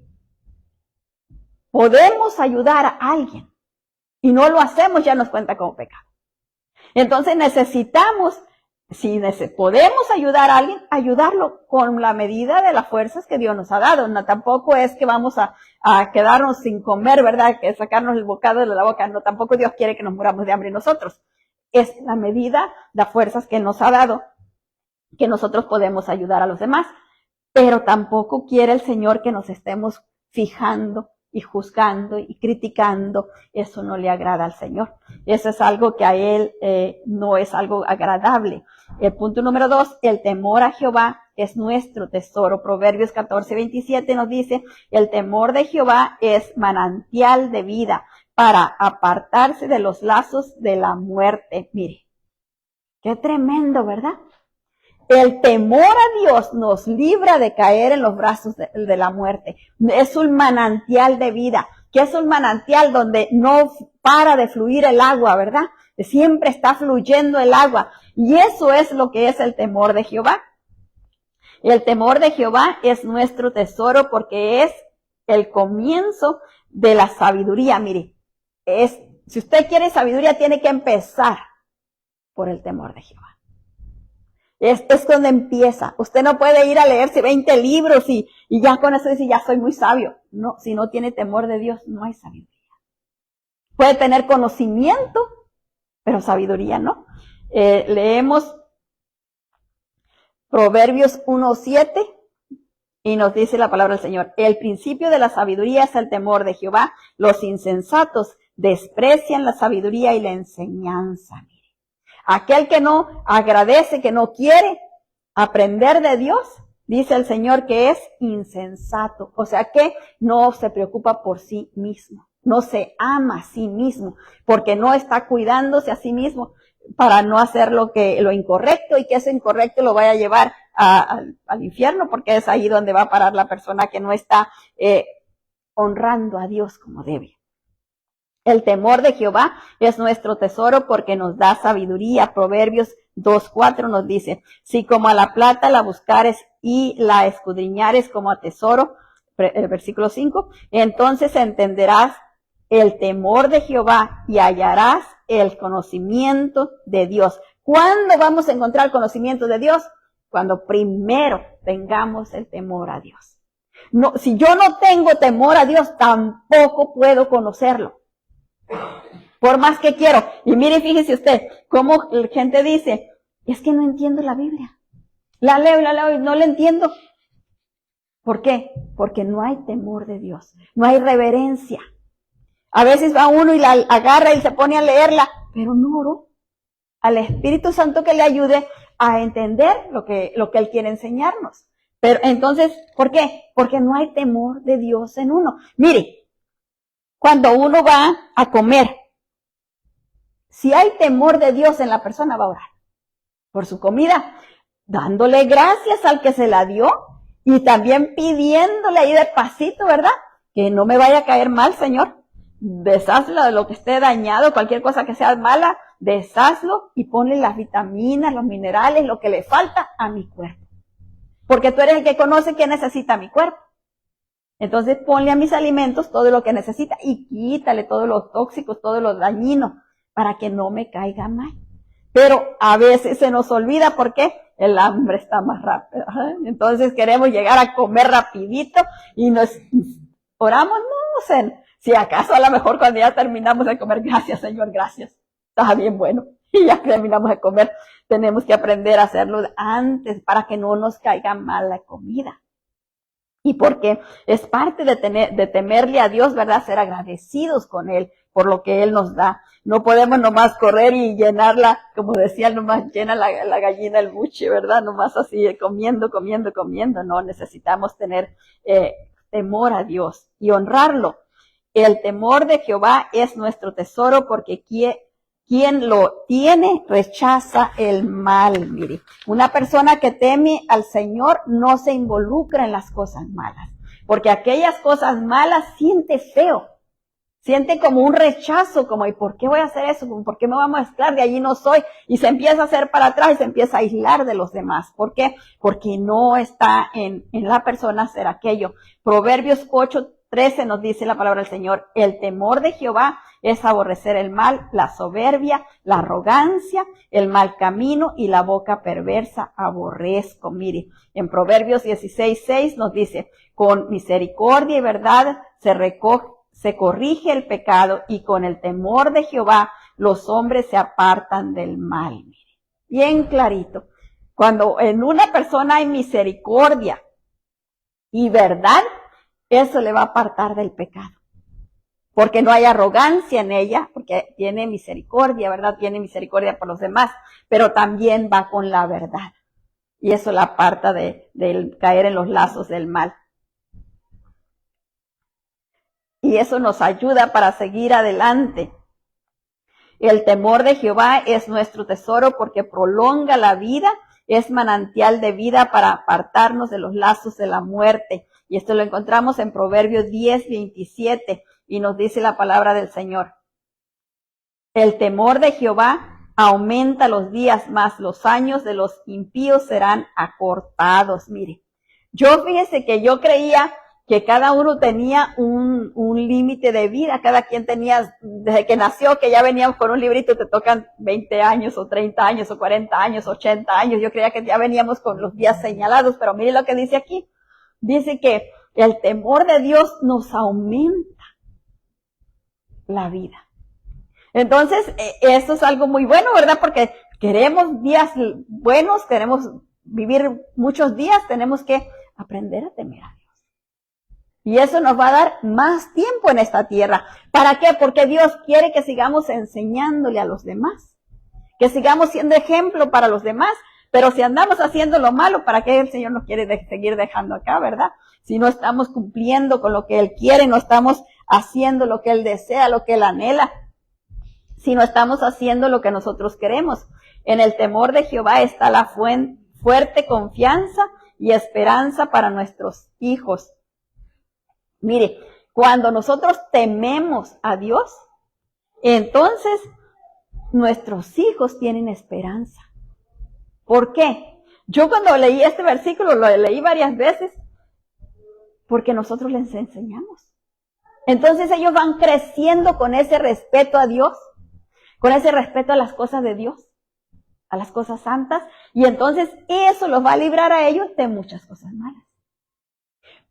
podemos ayudar a alguien y no lo hacemos, ya nos cuenta como pecado. Entonces necesitamos, si podemos ayudar a alguien, ayudarlo con la medida de las fuerzas que Dios nos ha dado. No, tampoco es que vamos a quedarnos sin comer, ¿verdad? Que sacarnos el bocado de la boca. No, tampoco Dios quiere que nos muramos de hambre nosotros. Es la medida, las fuerzas que nos ha dado, que nosotros podemos ayudar a los demás. Pero tampoco quiere el Señor que nos estemos fijando y juzgando y criticando. Eso no le agrada al Señor. Eso es algo que a Él no es algo agradable. El punto número 2, el temor a Jehová es nuestro tesoro. Proverbios 14:27 nos dice, el temor de Jehová es manantial de vida para apartarse de los lazos de la muerte. Mire, qué tremendo, ¿verdad? El temor a Dios nos libra de caer en los brazos de la muerte. Es un manantial de vida, que es un manantial donde no para de fluir el agua, ¿verdad? Siempre está fluyendo el agua. Y eso es lo que es el temor de Jehová. El temor de Jehová es nuestro tesoro porque es el comienzo de la sabiduría. Mire, si usted quiere sabiduría, tiene que empezar por el temor de Jehová. Es donde empieza. Usted no puede ir a leerse 20 libros y ya con eso dice, ya soy muy sabio. No, si no tiene temor de Dios, no hay sabiduría. Puede tener conocimiento, pero sabiduría no. Leemos Proverbios 1:7 y nos dice la palabra del Señor. El principio de la sabiduría es el temor de Jehová. Los insensatos desprecian la sabiduría y la enseñanza. Aquel que no agradece, que no quiere aprender de Dios, dice el Señor que es insensato. O sea que no se preocupa por sí mismo, no se ama a sí mismo, porque no está cuidándose a sí mismo para no hacer lo incorrecto y que ese incorrecto lo vaya a llevar al infierno, porque es ahí donde va a parar la persona que no está honrando a Dios como debe. El temor de Jehová es nuestro tesoro porque nos da sabiduría. Proverbios 2:4 nos dice, si como a la plata la buscares y la escudriñares como a tesoro, el versículo 5, entonces entenderás el temor de Jehová y hallarás el conocimiento de Dios. ¿Cuándo vamos a encontrar el conocimiento de Dios? Cuando primero tengamos el temor a Dios. No, si yo no tengo temor a Dios, tampoco puedo conocerlo. Por más que quiero. Y mire, fíjese usted, cómo la gente dice, es que no entiendo la Biblia. La leo y no la entiendo. ¿Por qué? Porque no hay temor de Dios. No hay reverencia. A veces va uno y la agarra y se pone a leerla, pero no oró al Espíritu Santo que le ayude a entender lo que Él quiere enseñarnos. Pero entonces, ¿por qué? Porque no hay temor de Dios en uno. Mire, cuando uno va a comer, si hay temor de Dios en la persona, va a orar por su comida, dándole gracias al que se la dio y también pidiéndole ahí despacito, ¿verdad? Que no me vaya a caer mal, Señor. Deshazlo de lo que esté dañado, cualquier cosa que sea mala, deshazlo y ponle las vitaminas, los minerales, lo que le falta a mi cuerpo. Porque tú eres el que conoce qué necesita mi cuerpo. Entonces ponle a mis alimentos todo lo que necesita y quítale todos los tóxicos, todo lo dañino, para que no me caiga mal. Pero a veces se nos olvida porque el hambre está más rápido. Entonces queremos llegar a comer rapidito y nos oramos, no sé, si acaso a lo mejor cuando ya terminamos de comer, gracias Señor, gracias, está bien bueno. Y ya terminamos de comer, tenemos que aprender a hacerlo antes para que no nos caiga mal la comida. Y porque es parte de temerle a Dios, ¿verdad? Ser agradecidos con Él por lo que Él nos da. No podemos nomás correr y llenarla, como decía, nomás llena la gallina el buche, ¿verdad? Nomás así, comiendo. No, necesitamos tener temor a Dios y honrarlo. El temor de Jehová es nuestro tesoro porque quien lo tiene rechaza el mal. Mire, una persona que teme al Señor no se involucra en las cosas malas, porque aquellas cosas malas siente feo, siente como un rechazo, como ¿y por qué voy a hacer eso? ¿Por qué me voy a mezclar? De allí no soy. Y se empieza a hacer para atrás y se empieza a aislar de los demás. ¿Por qué? Porque no está en la persona hacer aquello. Proverbios 8:13 nos dice la palabra del Señor, el temor de Jehová es aborrecer el mal, la soberbia, la arrogancia, el mal camino y la boca perversa aborrezco. Mire, en Proverbios 16:6 nos dice, con misericordia y verdad se corrige el pecado y con el temor de Jehová los hombres se apartan del mal. Mire, bien clarito. Cuando en una persona hay misericordia y verdad, eso le va a apartar del pecado. Porque no hay arrogancia en ella, porque tiene misericordia, ¿verdad? Tiene misericordia por los demás, pero también va con la verdad. Y eso la aparta de caer en los lazos del mal. Y eso nos ayuda para seguir adelante. El temor de Jehová es nuestro tesoro porque prolonga la vida, es manantial de vida para apartarnos de los lazos de la muerte. Y esto lo encontramos en Proverbios 10:27 y nos dice la palabra del Señor. El temor de Jehová aumenta los días, más los años de los impíos serán acortados. Mire, yo fíjese que yo creía que cada uno tenía un límite de vida, cada quien tenía, desde que nació, que ya veníamos con un librito, te tocan 20 años, o 30 años, o 40 años, 80 años, yo creía que ya veníamos con los días señalados, pero mire lo que dice aquí, dice que el temor de Dios nos aumenta la vida. Entonces, eso es algo muy bueno, ¿verdad? Porque queremos días buenos, queremos vivir muchos días, tenemos que aprender a temer a Dios. Y eso nos va a dar más tiempo en esta tierra. ¿Para qué? Porque Dios quiere que sigamos enseñándole a los demás, que sigamos siendo ejemplo para los demás. Pero si andamos haciendo lo malo, ¿para qué el Señor nos quiere seguir dejando acá, verdad? Si no estamos cumpliendo con lo que Él quiere, no estamos haciendo lo que Él desea, lo que Él anhela, si no estamos haciendo lo que nosotros queremos. En el temor de Jehová está la fuerte confianza y esperanza para nuestros hijos. Mire, cuando nosotros tememos a Dios, entonces nuestros hijos tienen esperanza. ¿Por qué? Yo cuando leí este versículo, lo leí varias veces, porque nosotros les enseñamos. Entonces ellos van creciendo con ese respeto a Dios, con ese respeto a las cosas de Dios, a las cosas santas, y entonces eso los va a librar a ellos de muchas cosas malas.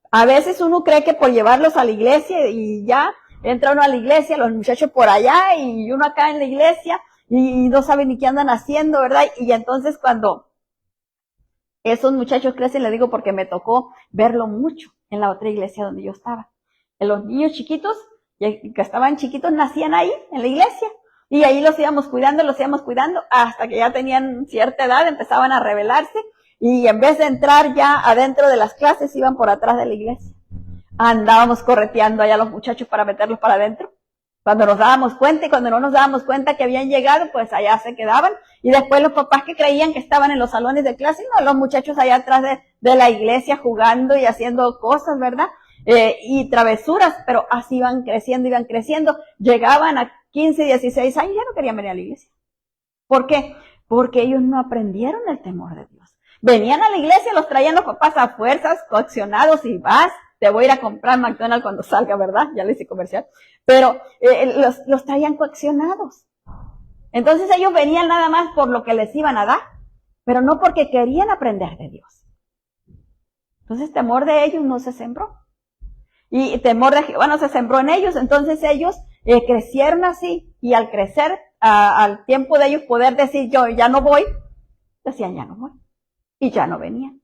A veces uno cree que por llevarlos a la iglesia y ya entra uno a la iglesia, los muchachos por allá y uno acá en la iglesia y no sabe ni qué andan haciendo, ¿verdad? Y entonces cuando esos muchachos crecen, le digo porque me tocó verlo mucho en la otra iglesia donde yo estaba. Los niños chiquitos, que estaban chiquitos, nacían ahí en la iglesia y ahí los íbamos cuidando hasta que ya tenían cierta edad, empezaban a rebelarse. Y en vez de entrar ya adentro de las clases, iban por atrás de la iglesia. Andábamos correteando allá a los muchachos para meterlos para adentro. Cuando nos dábamos cuenta y cuando no nos dábamos cuenta que habían llegado, pues allá se quedaban. Y después los papás que creían que estaban en los salones de clase, no, los muchachos allá atrás de la iglesia jugando y haciendo cosas, ¿verdad? Y travesuras, pero así iban creciendo. Llegaban a 15, 16 años y ya no querían venir a la iglesia. ¿Por qué? Porque ellos no aprendieron el temor de Dios. Venían a la iglesia, los traían los papás a fuerzas, coaccionados, y vas, te voy a ir a comprar McDonald's cuando salga, ¿verdad? Ya le hice comercial. Pero los traían coaccionados. Entonces ellos venían nada más por lo que les iban a dar, pero no porque querían aprender de Dios. Entonces temor de ellos no se sembró. Y temor de Jehová no se sembró en ellos, entonces ellos crecieron así, y al crecer, al tiempo de ellos poder decir yo ya no voy, decían ya no voy. Y ya no venían.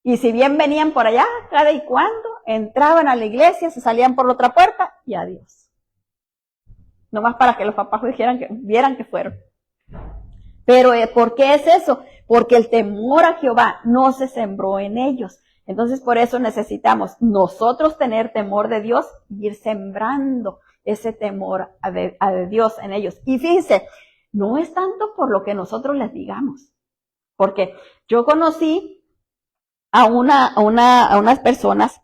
Y si bien venían por allá, cada y cuando, entraban a la iglesia, se salían por la otra puerta y adiós. Nomás para que los papás vieran que fueron. Pero ¿por qué es eso? Porque el temor a Jehová no se sembró en ellos. Entonces por eso necesitamos nosotros tener temor de Dios y ir sembrando ese temor a Dios en ellos. Y fíjense, no es tanto por lo que nosotros les digamos. Porque yo conocí a unas personas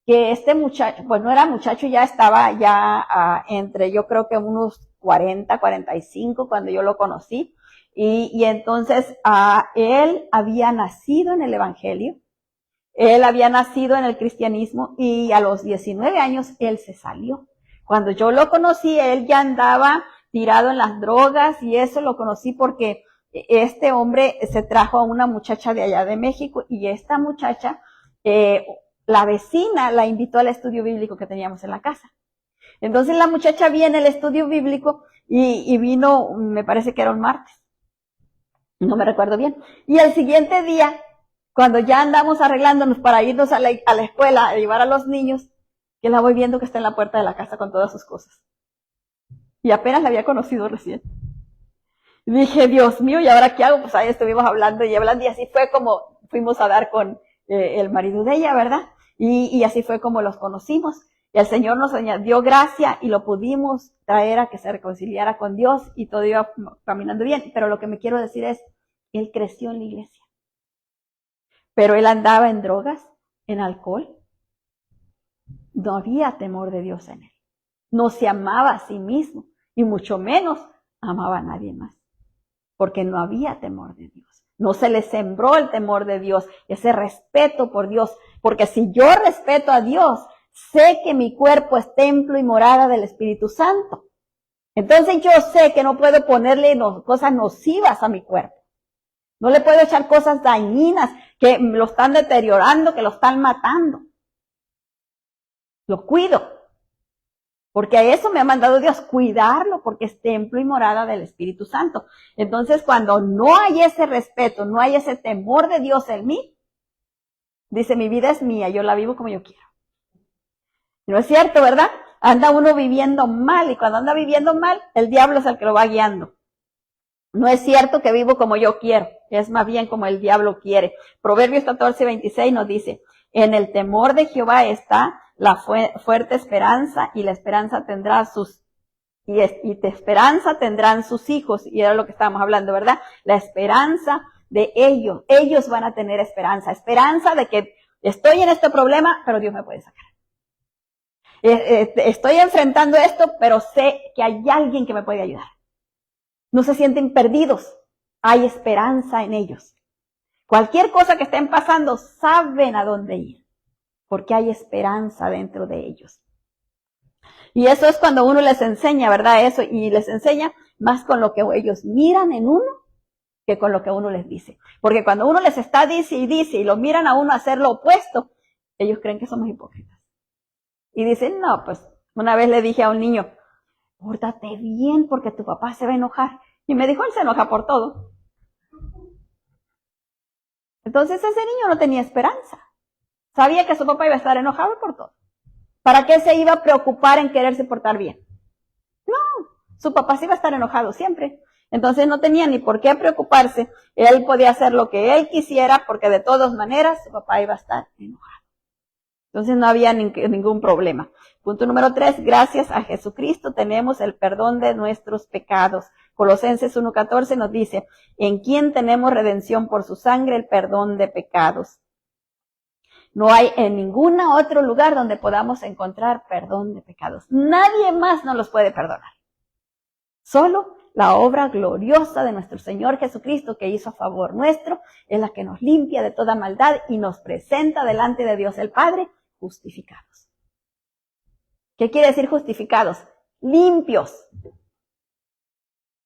que este muchacho, pues no era muchacho, ya estaba ya entre yo creo que unos 40, 45 cuando yo lo conocí. Y entonces él había nacido en el Evangelio, él había nacido en el cristianismo y a los 19 años él se salió. Cuando yo lo conocí, él ya andaba tirado en las drogas y eso lo conocí porque este hombre se trajo a una muchacha de allá de México y esta muchacha, la vecina la invitó al estudio bíblico que teníamos en la casa. Entonces la muchacha viene al estudio bíblico y vino, me parece que era un martes, no me recuerdo bien. Y el siguiente día, cuando ya andamos arreglándonos para irnos a la escuela a llevar a los niños, que la voy viendo que está en la puerta de la casa con todas sus cosas. Y apenas la había conocido recién. Dije, Dios mío, ¿y ahora qué hago? Pues ahí estuvimos hablando y así fue como fuimos a dar con el marido de ella, ¿verdad? Y así fue como los conocimos. Y el Señor nos dio gracia y lo pudimos traer a que se reconciliara con Dios y todo iba caminando bien. Pero lo que me quiero decir es, él creció en la iglesia. Pero él andaba en drogas, en alcohol. No había temor de Dios en él. No se amaba a sí mismo y mucho menos amaba a nadie más, porque no había temor de Dios. No se le sembró el temor de Dios, ese respeto por Dios, porque si yo respeto a Dios, sé que mi cuerpo es templo y morada del Espíritu Santo. Entonces yo sé que no puedo ponerle cosas nocivas a mi cuerpo. No le puedo echar cosas dañinas que lo están deteriorando, que lo están matando. Lo cuido, porque a eso me ha mandado Dios, cuidarlo, porque es templo y morada del Espíritu Santo. Entonces, cuando no hay ese respeto, no hay ese temor de Dios en mí, dice, mi vida es mía, yo la vivo como yo quiero. No es cierto, ¿verdad? Anda uno viviendo mal, y cuando anda viviendo mal, el diablo es el que lo va guiando. No es cierto que vivo como yo quiero, es más bien como el diablo quiere. Proverbios 14:26 nos dice, en el temor de Jehová está la fuerte esperanza, y la esperanza tendrá esperanza tendrán sus hijos, y era lo que estábamos hablando, ¿verdad? La esperanza de ellos van a tener esperanza de que estoy en este problema, pero Dios me puede sacar. Estoy enfrentando esto, pero sé que hay alguien que me puede ayudar. No se sienten perdidos, hay esperanza en ellos. Cualquier cosa que estén pasando, saben a dónde ir, porque hay esperanza dentro de ellos. Y eso es cuando uno les enseña, ¿verdad? Eso, y les enseña más con lo que ellos miran en uno que con lo que uno les dice. Porque cuando uno les está dice y lo miran a uno hacer lo opuesto, ellos creen que somos hipócritas. Y dicen, no, pues una vez le dije a un niño, pórtate bien porque tu papá se va a enojar. Y me dijo, él se enoja por todo. Entonces ese niño no tenía esperanza. Sabía que su papá iba a estar enojado por todo. ¿Para qué se iba a preocupar en quererse portar bien? No, su papá sí iba a estar enojado siempre. Entonces no tenía ni por qué preocuparse. Él podía hacer lo que él quisiera porque de todas maneras su papá iba a estar enojado. Entonces no había ningún problema. Punto número 3, gracias a Jesucristo tenemos el perdón de nuestros pecados. Colosenses 1:14 nos dice, en quien tenemos redención por su sangre, el perdón de pecados. No hay en ningún otro lugar donde podamos encontrar perdón de pecados. Nadie más nos los puede perdonar. Solo la obra gloriosa de nuestro Señor Jesucristo que hizo a favor nuestro es la que nos limpia de toda maldad y nos presenta delante de Dios el Padre justificados. ¿Qué quiere decir justificados? Limpios.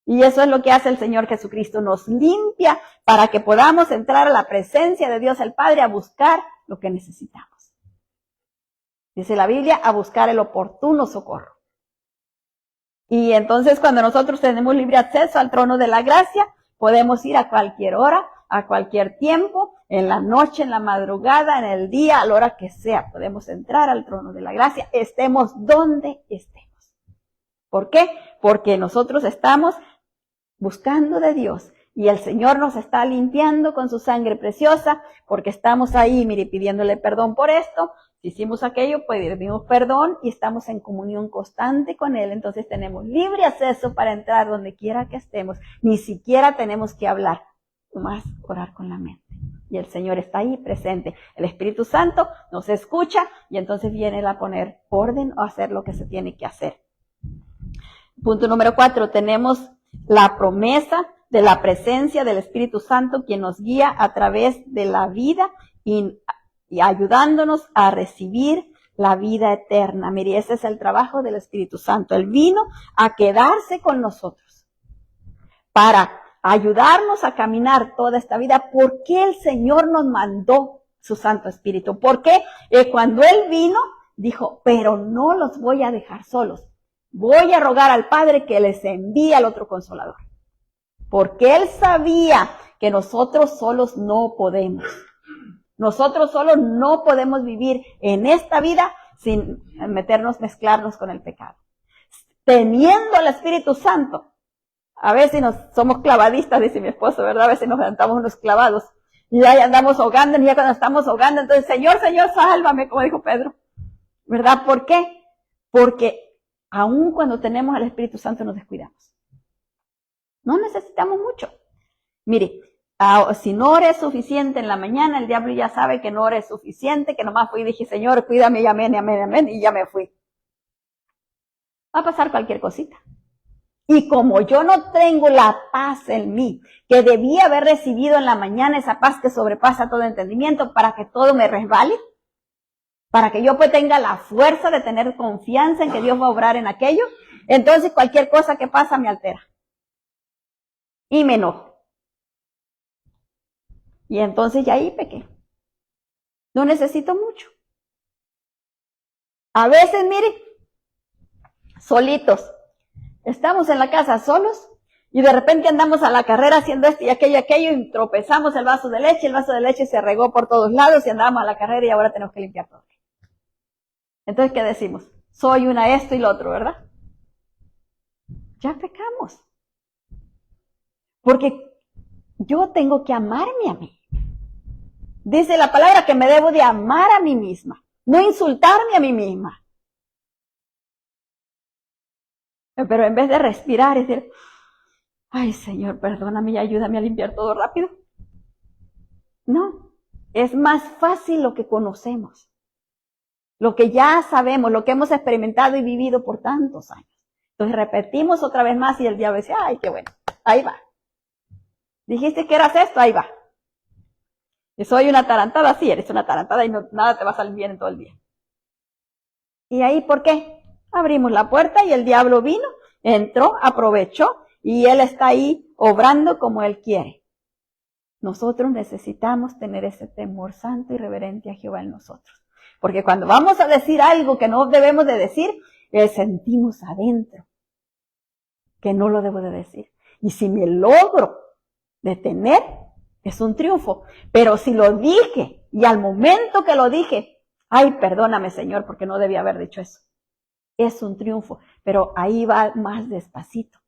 Y eso es lo que hace el Señor Jesucristo, nos limpia para que podamos entrar a la presencia de Dios el Padre a buscar lo que necesitamos. Dice la Biblia, a buscar el oportuno socorro. Y entonces cuando nosotros tenemos libre acceso al trono de la gracia, podemos ir a cualquier hora, a cualquier tiempo, en la noche, en la madrugada, en el día, a la hora que sea. Podemos entrar al trono de la gracia, estemos donde estemos. ¿Por qué? Porque nosotros estamos buscando de Dios y el Señor nos está limpiando con su sangre preciosa porque estamos ahí, mire, pidiéndole perdón por esto. Si hicimos aquello, pues pedimos perdón y estamos en comunión constante con Él. Entonces tenemos libre acceso para entrar donde quiera que estemos. Ni siquiera tenemos que hablar, nomás orar con la mente. Y el Señor está ahí presente. El Espíritu Santo nos escucha y entonces viene Él a poner orden o hacer lo que se tiene que hacer. Punto número 4, tenemos la promesa de la presencia del Espíritu Santo quien nos guía a través de la vida y ayudándonos a recibir la vida eterna. Mire, ese es el trabajo del Espíritu Santo. Él vino a quedarse con nosotros para ayudarnos a caminar toda esta vida. ¿Por qué el Señor nos mandó su Santo Espíritu? Porque cuando Él vino, dijo, pero no los voy a dejar solos. Voy a rogar al Padre que les envíe al otro Consolador. Porque Él sabía que nosotros solos no podemos. Nosotros solos no podemos vivir en esta vida sin mezclarnos con el pecado. Teniendo el Espíritu Santo, a veces somos clavadistas, dice mi esposo, ¿verdad? A veces nos levantamos unos clavados y ahí andamos ahogando, y ya cuando estamos ahogando, entonces, Señor, Señor, sálvame, como dijo Pedro. ¿Verdad? ¿Por qué? Porque aun cuando tenemos al Espíritu Santo nos descuidamos. No necesitamos mucho. Mire, si no ore suficiente en la mañana, el diablo ya sabe que no ore suficiente, que nomás fui y dije, Señor, cuídame, y amén, amén, amén, y ya me fui. Va a pasar cualquier cosita. Y como yo no tengo la paz en mí, que debía haber recibido en la mañana esa paz que sobrepasa todo entendimiento para que todo me resbale, para que yo pues tenga la fuerza de tener confianza en que Dios va a obrar en aquello, entonces cualquier cosa que pasa me altera. Y me enojo. Y entonces ya ahí pequé. No necesito mucho. A veces, mire, solitos. Estamos en la casa solos y de repente andamos a la carrera haciendo esto y aquello y tropezamos el vaso de leche se regó por todos lados y andamos a la carrera y ahora tenemos que limpiar todo. Entonces, ¿qué decimos? Soy una esto y lo otro, ¿verdad? Ya pecamos. Porque yo tengo que amarme a mí. Dice la palabra que me debo de amar a mí misma, no insultarme a mí misma. Pero en vez de respirar y decir, ay Señor, perdóname y ayúdame a limpiar todo rápido. No, es más fácil lo que conocemos, lo que ya sabemos, lo que hemos experimentado y vivido por tantos años. Entonces repetimos otra vez más y el diablo dice, ay, qué bueno, ahí va. Dijiste que eras esto, ahí va. Y soy una tarantada, sí, eres una tarantada y no, nada te va a salir bien en todo el día. ¿Y ahí por qué? Abrimos la puerta y el diablo vino, entró, aprovechó y él está ahí obrando como él quiere. Nosotros necesitamos tener ese temor santo y reverente a Jehová en nosotros. Porque cuando vamos a decir algo que no debemos de decir, sentimos adentro que no lo debo de decir. Y si me logro detener, es un triunfo. Pero si lo dije y al momento que lo dije, ay, perdóname Señor, porque no debía haber dicho eso. Es un triunfo, pero ahí va más despacito.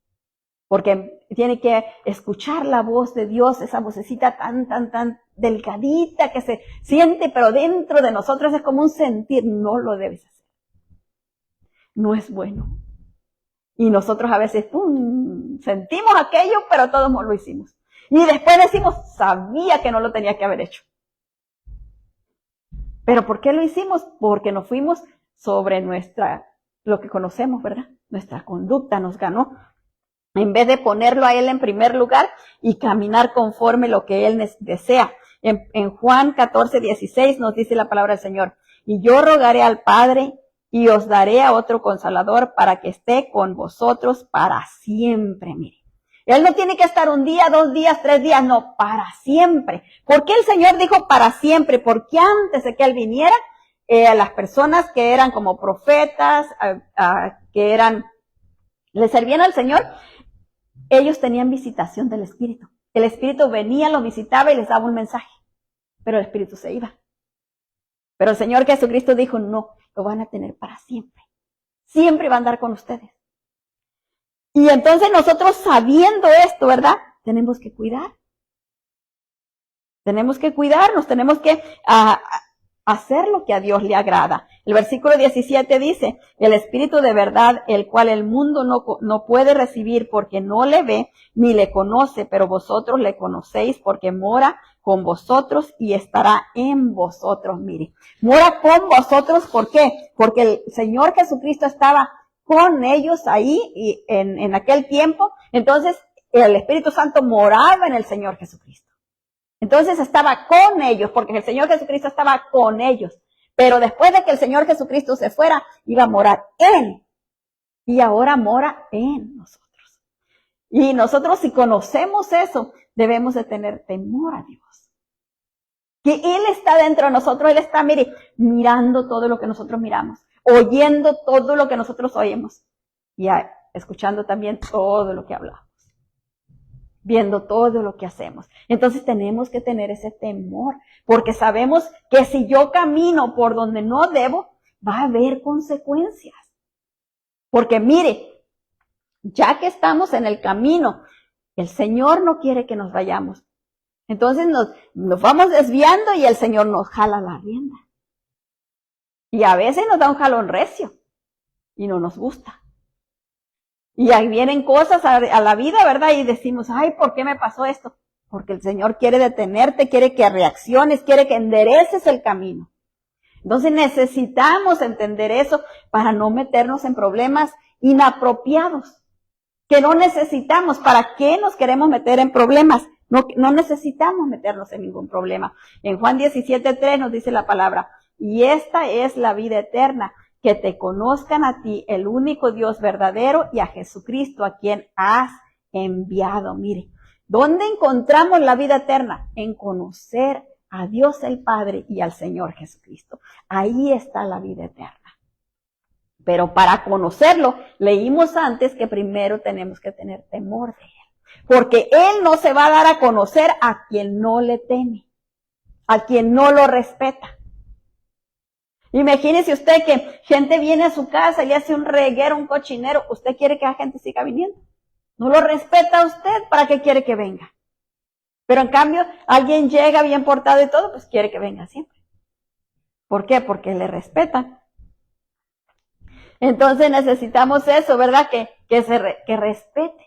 Porque tiene que escuchar la voz de Dios, esa vocecita tan delgadita que se siente, pero dentro de nosotros es como un sentir, no lo debes hacer. No es bueno. Y nosotros a veces, sentimos aquello, pero todos lo hicimos. Y después decimos, sabía que no lo tenía que haber hecho. ¿Pero por qué lo hicimos? Porque nos fuimos sobre lo que conocemos, ¿verdad? Nuestra conducta nos ganó. En vez de ponerlo a Él en primer lugar y caminar conforme lo que Él desea. En Juan 14:16 nos dice la palabra del Señor, y yo rogaré al Padre y os daré a otro Consolador para que esté con vosotros para siempre. Mire, Él no tiene que estar un día, 2 días, 3 días, no, para siempre. ¿Por qué el Señor dijo para siempre? Porque antes de que Él viniera, las personas que eran como profetas, le servían al Señor, ellos tenían visitación del Espíritu. El Espíritu venía, los visitaba y les daba un mensaje. Pero el Espíritu se iba. Pero el Señor Jesucristo dijo, no, lo van a tener para siempre. Siempre va a andar con ustedes. Y entonces nosotros sabiendo esto, ¿verdad? Tenemos que cuidar. Tenemos que cuidarnos, tenemos que hacer lo que a Dios le agrada. El versículo 17 dice, el Espíritu de verdad, el cual el mundo no puede recibir porque no le ve ni le conoce, pero vosotros le conocéis porque mora con vosotros y estará en vosotros. Mire, mora con vosotros, ¿por qué? Porque el Señor Jesucristo estaba con ellos ahí y en aquel tiempo, entonces el Espíritu Santo moraba en el Señor Jesucristo. Entonces estaba con ellos, porque el Señor Jesucristo estaba con ellos. Pero después de que el Señor Jesucristo se fuera, iba a morar Él. Y ahora mora en nosotros. Y nosotros, si conocemos eso, debemos de tener temor a Dios. Que Él está dentro de nosotros, Él está, mire, mirando todo lo que nosotros miramos, oyendo todo lo que nosotros oímos. Y escuchando también todo lo que hablamos. Viendo todo lo que hacemos. Entonces tenemos que tener ese temor, porque sabemos que si yo camino por donde no debo, va a haber consecuencias. Porque mire, ya que estamos en el camino, el Señor no quiere que nos vayamos. Entonces nos vamos desviando y el Señor nos jala la rienda. Y a veces nos da un jalón recio y no nos gusta. Y ahí vienen cosas a la vida, ¿verdad? Y decimos, ay, ¿por qué me pasó esto? Porque el Señor quiere detenerte, quiere que reacciones, quiere que endereces el camino. Entonces necesitamos entender eso para no meternos en problemas inapropiados. que no necesitamos. ¿Para qué nos queremos meter en problemas? No necesitamos meternos en ningún problema. En Juan 17:3 nos dice la palabra, y esta es la vida eterna, que te conozcan a ti, el único Dios verdadero, y a Jesucristo, a quien has enviado. Mire, ¿dónde encontramos la vida eterna? En conocer a Dios el Padre y al Señor Jesucristo. Ahí está la vida eterna. Pero para conocerlo, leímos antes que primero tenemos que tener temor de Él. Porque Él no se va a dar a conocer a quien no le teme, a quien no lo respeta. Imagínese usted que gente viene a su casa y le hace un reguero, un cochinero. ¿Usted quiere que la gente siga viniendo? No lo respeta a usted, ¿para qué quiere que venga? Pero en cambio, alguien llega bien portado y todo, pues quiere que venga siempre. ¿Por qué? Porque le respetan. Entonces necesitamos eso, ¿verdad? Que respete.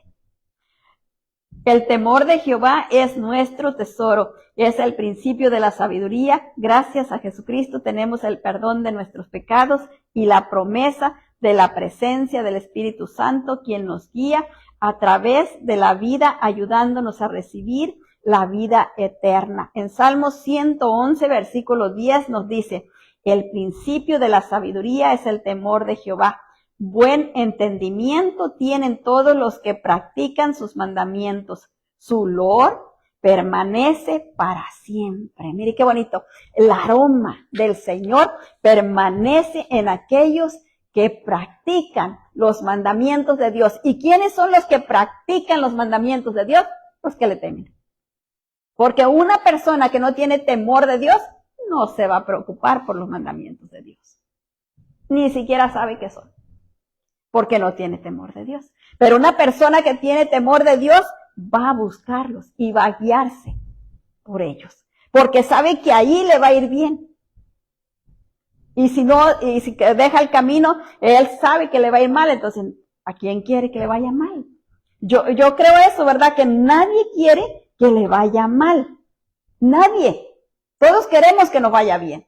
El temor de Jehová es nuestro tesoro, es el principio de la sabiduría. Gracias a Jesucristo tenemos el perdón de nuestros pecados y la promesa de la presencia del Espíritu Santo, quien nos guía a través de la vida, ayudándonos a recibir la vida eterna. En Salmo 111, versículo 10 nos dice, el principio de la sabiduría es el temor de Jehová. Buen entendimiento tienen todos los que practican sus mandamientos. Su olor permanece para siempre. Mire qué bonito. El aroma del Señor permanece en aquellos que practican los mandamientos de Dios. ¿Y quiénes son los que practican los mandamientos de Dios? Los que le temen. Porque una persona que no tiene temor de Dios no se va a preocupar por los mandamientos de Dios. Ni siquiera sabe qué son. Porque no tiene temor de Dios. Pero una persona que tiene temor de Dios va a buscarlos y va a guiarse por ellos. Porque sabe que ahí le va a ir bien. Y si deja el camino, él sabe que le va a ir mal. Entonces, ¿a quién quiere que le vaya mal? Yo creo eso, ¿verdad? Que nadie quiere que le vaya mal. Nadie. Todos queremos que nos vaya bien.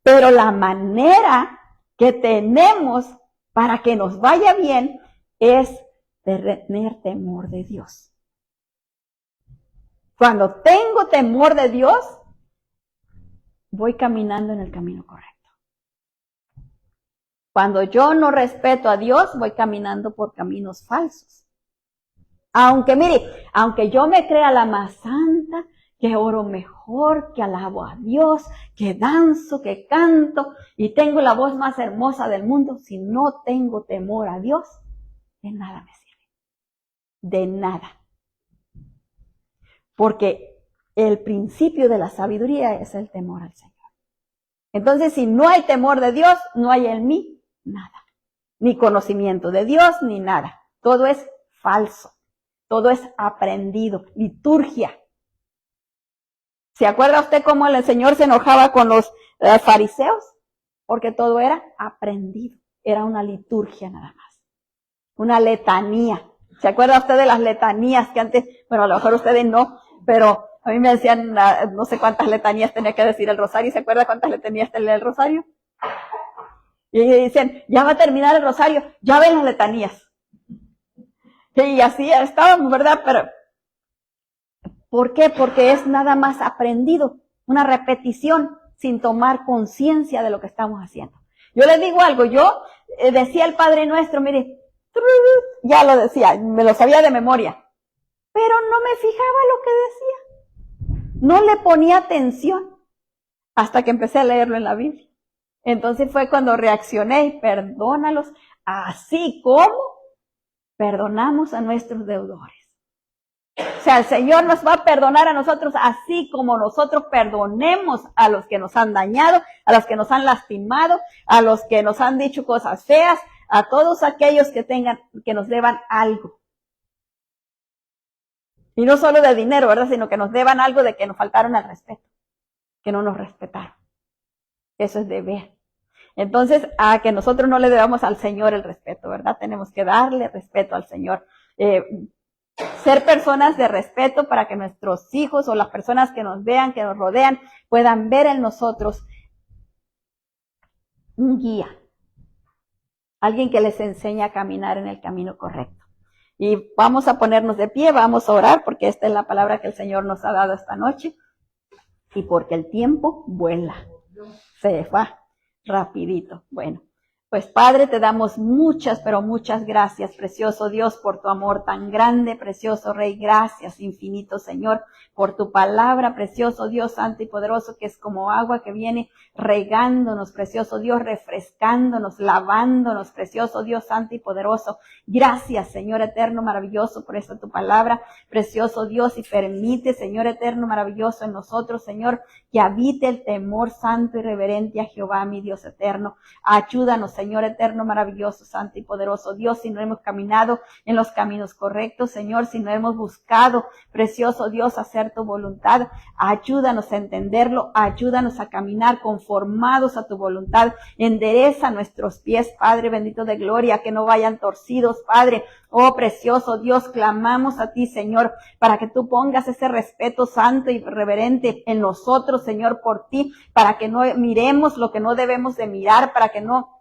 Pero la manera que tenemos para que nos vaya bien es tener temor de Dios. Cuando tengo temor de Dios, voy caminando en el camino correcto. Cuando yo no respeto a Dios, voy caminando por caminos falsos. Aunque yo me crea la más santa, que oro mejor, que alabo a Dios, que danzo, que canto y tengo la voz más hermosa del mundo, si no tengo temor a Dios, de nada me sirve. De nada. Porque el principio de la sabiduría es el temor al Señor. Entonces, si no hay temor de Dios, no hay en mí nada. Ni conocimiento de Dios, ni nada. Todo es falso. Todo es aprendido. Liturgia. ¿Se acuerda usted cómo el Señor se enojaba con los fariseos? Porque todo era aprendido. Era una liturgia nada más. Una letanía. ¿Se acuerda usted de las letanías que antes, bueno, a lo mejor ustedes no, pero a mí me decían, no sé cuántas letanías tenía que decir el rosario? ¿Se acuerda cuántas letanías tenía el rosario? Y dicen, ya va a terminar el rosario, ya ven las letanías. Y así estábamos, ¿verdad? Pero ¿por qué? Porque es nada más aprendido, una repetición sin tomar conciencia de lo que estamos haciendo. Yo les digo algo, yo decía el Padre Nuestro, mire, ya lo decía, me lo sabía de memoria, pero no me fijaba lo que decía. No le ponía atención hasta que empecé a leerlo en la Biblia. Entonces fue cuando reaccioné, perdónalos, así como perdonamos a nuestros deudores. O sea, el Señor nos va a perdonar a nosotros así como nosotros perdonemos a los que nos han dañado, a los que nos han lastimado, a los que nos han dicho cosas feas, a todos aquellos que nos deban algo. Y no solo de dinero, ¿verdad? Sino que nos deban algo de que nos faltaron al respeto, que no nos respetaron. Eso es deber. Entonces, a que nosotros no le debamos al Señor el respeto, ¿verdad? Tenemos que darle respeto al Señor. Ser personas de respeto para que nuestros hijos o las personas que nos vean, que nos rodean, puedan ver en nosotros un guía. Alguien que les enseña a caminar en el camino correcto. Y vamos a ponernos de pie, vamos a orar, porque esta es la palabra que el Señor nos ha dado esta noche. Y porque el tiempo vuela, se va rapidito. Bueno, pues Padre, te damos muchas, pero muchas gracias, precioso Dios, por tu amor tan grande, precioso Rey. Gracias, infinito Señor, por tu palabra, precioso Dios santo y poderoso, que es como agua que viene regándonos, precioso Dios, refrescándonos, lavándonos, precioso Dios santo y poderoso. Gracias, Señor eterno, maravilloso, por esta tu palabra, precioso Dios, y permite, Señor eterno, maravilloso, en nosotros, Señor, que habite el temor santo y reverente a Jehová, mi Dios eterno. Ayúdanos, Señor eterno, maravilloso, santo y poderoso Dios, si no hemos caminado en los caminos correctos, Señor, si no hemos buscado, precioso Dios, hacer tu voluntad, ayúdanos a entenderlo, ayúdanos a caminar conformados a tu voluntad, endereza nuestros pies, Padre bendito de gloria, que no vayan torcidos, Padre. Oh precioso Dios, clamamos a ti, Señor, para que tú pongas ese respeto santo y reverente en nosotros, Señor, por ti, para que no miremos lo que no debemos de mirar, para que no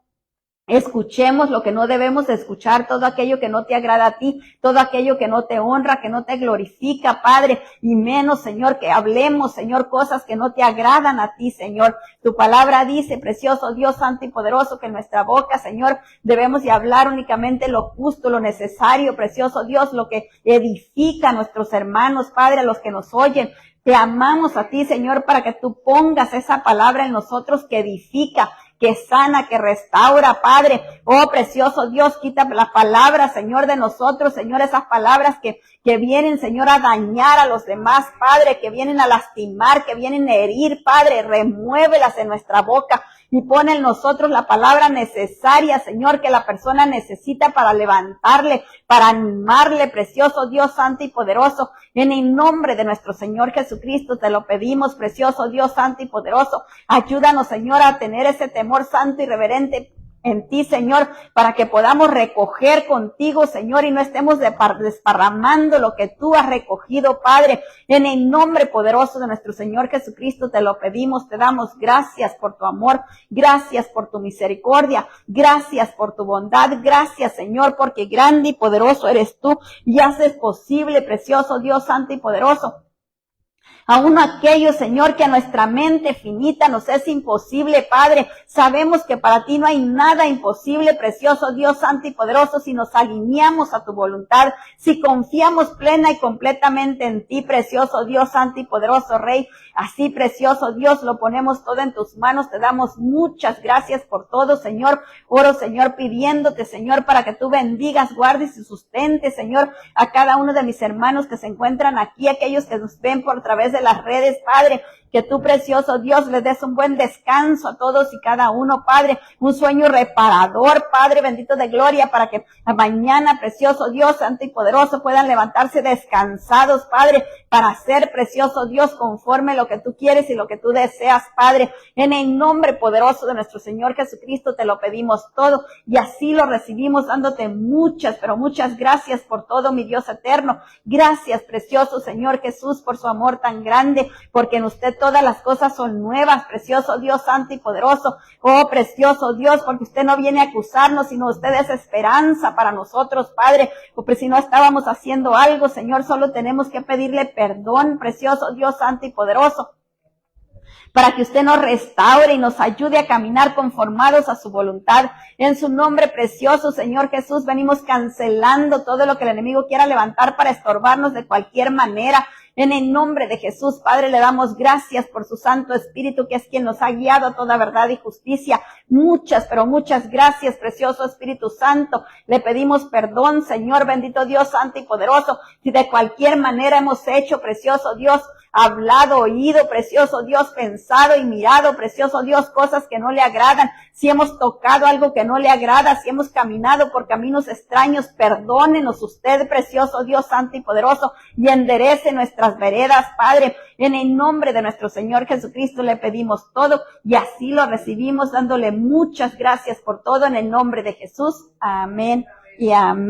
escuchemos lo que no debemos de escuchar, todo aquello que no te agrada a ti, todo aquello que no te honra, que no te glorifica, Padre, y menos, Señor, que hablemos, Señor, cosas que no te agradan a ti, Señor. Tu palabra dice, precioso Dios santo y poderoso, que en nuestra boca, Señor, debemos de hablar únicamente lo justo, lo necesario, precioso Dios, lo que edifica a nuestros hermanos, Padre, a los que nos oyen. Te amamos a ti, Señor, para que tú pongas esa palabra en nosotros que edifica, que sana, que restaura, Padre. Oh, precioso Dios, quita la palabra, Señor, de nosotros, Señor, esas palabras que vienen, Señor, a dañar a los demás, Padre, que vienen a lastimar, que vienen a herir, Padre. Remuévelas en nuestra boca y pon en nosotros la palabra necesaria, Señor, que la persona necesita para levantarle, para animarle, precioso Dios santo y poderoso. En el nombre de nuestro Señor Jesucristo te lo pedimos, precioso Dios santo y poderoso. Ayúdanos, Señor, a tener ese temor santo y reverente en ti, Señor, para que podamos recoger contigo, Señor, y no estemos desparramando lo que tú has recogido, Padre. En el nombre poderoso de nuestro Señor Jesucristo te lo pedimos, te damos gracias por tu amor, gracias por tu misericordia, gracias por tu bondad, gracias, Señor, porque grande y poderoso eres tú y haces posible, precioso Dios santo y poderoso, aún aquello, Señor, que a nuestra mente finita nos es imposible, Padre. Sabemos que para ti no hay nada imposible, precioso Dios santo y poderoso, si nos alineamos a tu voluntad, si confiamos plena y completamente en ti, precioso Dios santo y poderoso Rey. Así, precioso Dios, lo ponemos todo en tus manos. Te damos muchas gracias por todo, Señor. Oro, Señor, pidiéndote, Señor, para que tú bendigas, guardes y sustentes, Señor, a cada uno de mis hermanos que se encuentran aquí, aquellos que nos ven por través de las redes, Padre. Que tú, precioso Dios, les des un buen descanso a todos y cada uno, Padre. Un sueño reparador, Padre bendito de gloria, para que mañana, precioso Dios, santo y poderoso, puedan levantarse descansados, Padre, para hacer, precioso Dios, conforme lo que tú quieres y lo que tú deseas, Padre. En el nombre poderoso de nuestro Señor Jesucristo te lo pedimos todo y así lo recibimos, dándote muchas, pero muchas gracias por todo, mi Dios eterno. Gracias, precioso Señor Jesús, por su amor tan grande, porque en usted todas las cosas son nuevas, precioso Dios santo y poderoso. Oh, precioso Dios, porque usted no viene a acusarnos, sino usted es esperanza para nosotros, Padre. Porque si no estábamos haciendo algo, Señor, solo tenemos que pedirle perdón, precioso Dios santo y poderoso, para que usted nos restaure y nos ayude a caminar conformados a su voluntad. En su nombre precioso, Señor Jesús, venimos cancelando todo lo que el enemigo quiera levantar para estorbarnos de cualquier manera. En el nombre de Jesús, Padre, le damos gracias por su Santo Espíritu, que es quien nos ha guiado a toda verdad y justicia. Muchas, pero muchas gracias, precioso Espíritu Santo. Le pedimos perdón, Señor, bendito Dios santo y poderoso, si de cualquier manera hemos hecho, precioso Dios, hablado, oído, precioso Dios, pensado y mirado, precioso Dios, cosas que no le agradan. Si hemos tocado algo que no le agrada, si hemos caminado por caminos extraños, perdónenos usted, precioso Dios santo y poderoso, y enderece nuestras veredas, Padre. En el nombre de nuestro Señor Jesucristo le pedimos todo y así lo recibimos, dándole muchas gracias por todo en el nombre de Jesús. Amén y amén.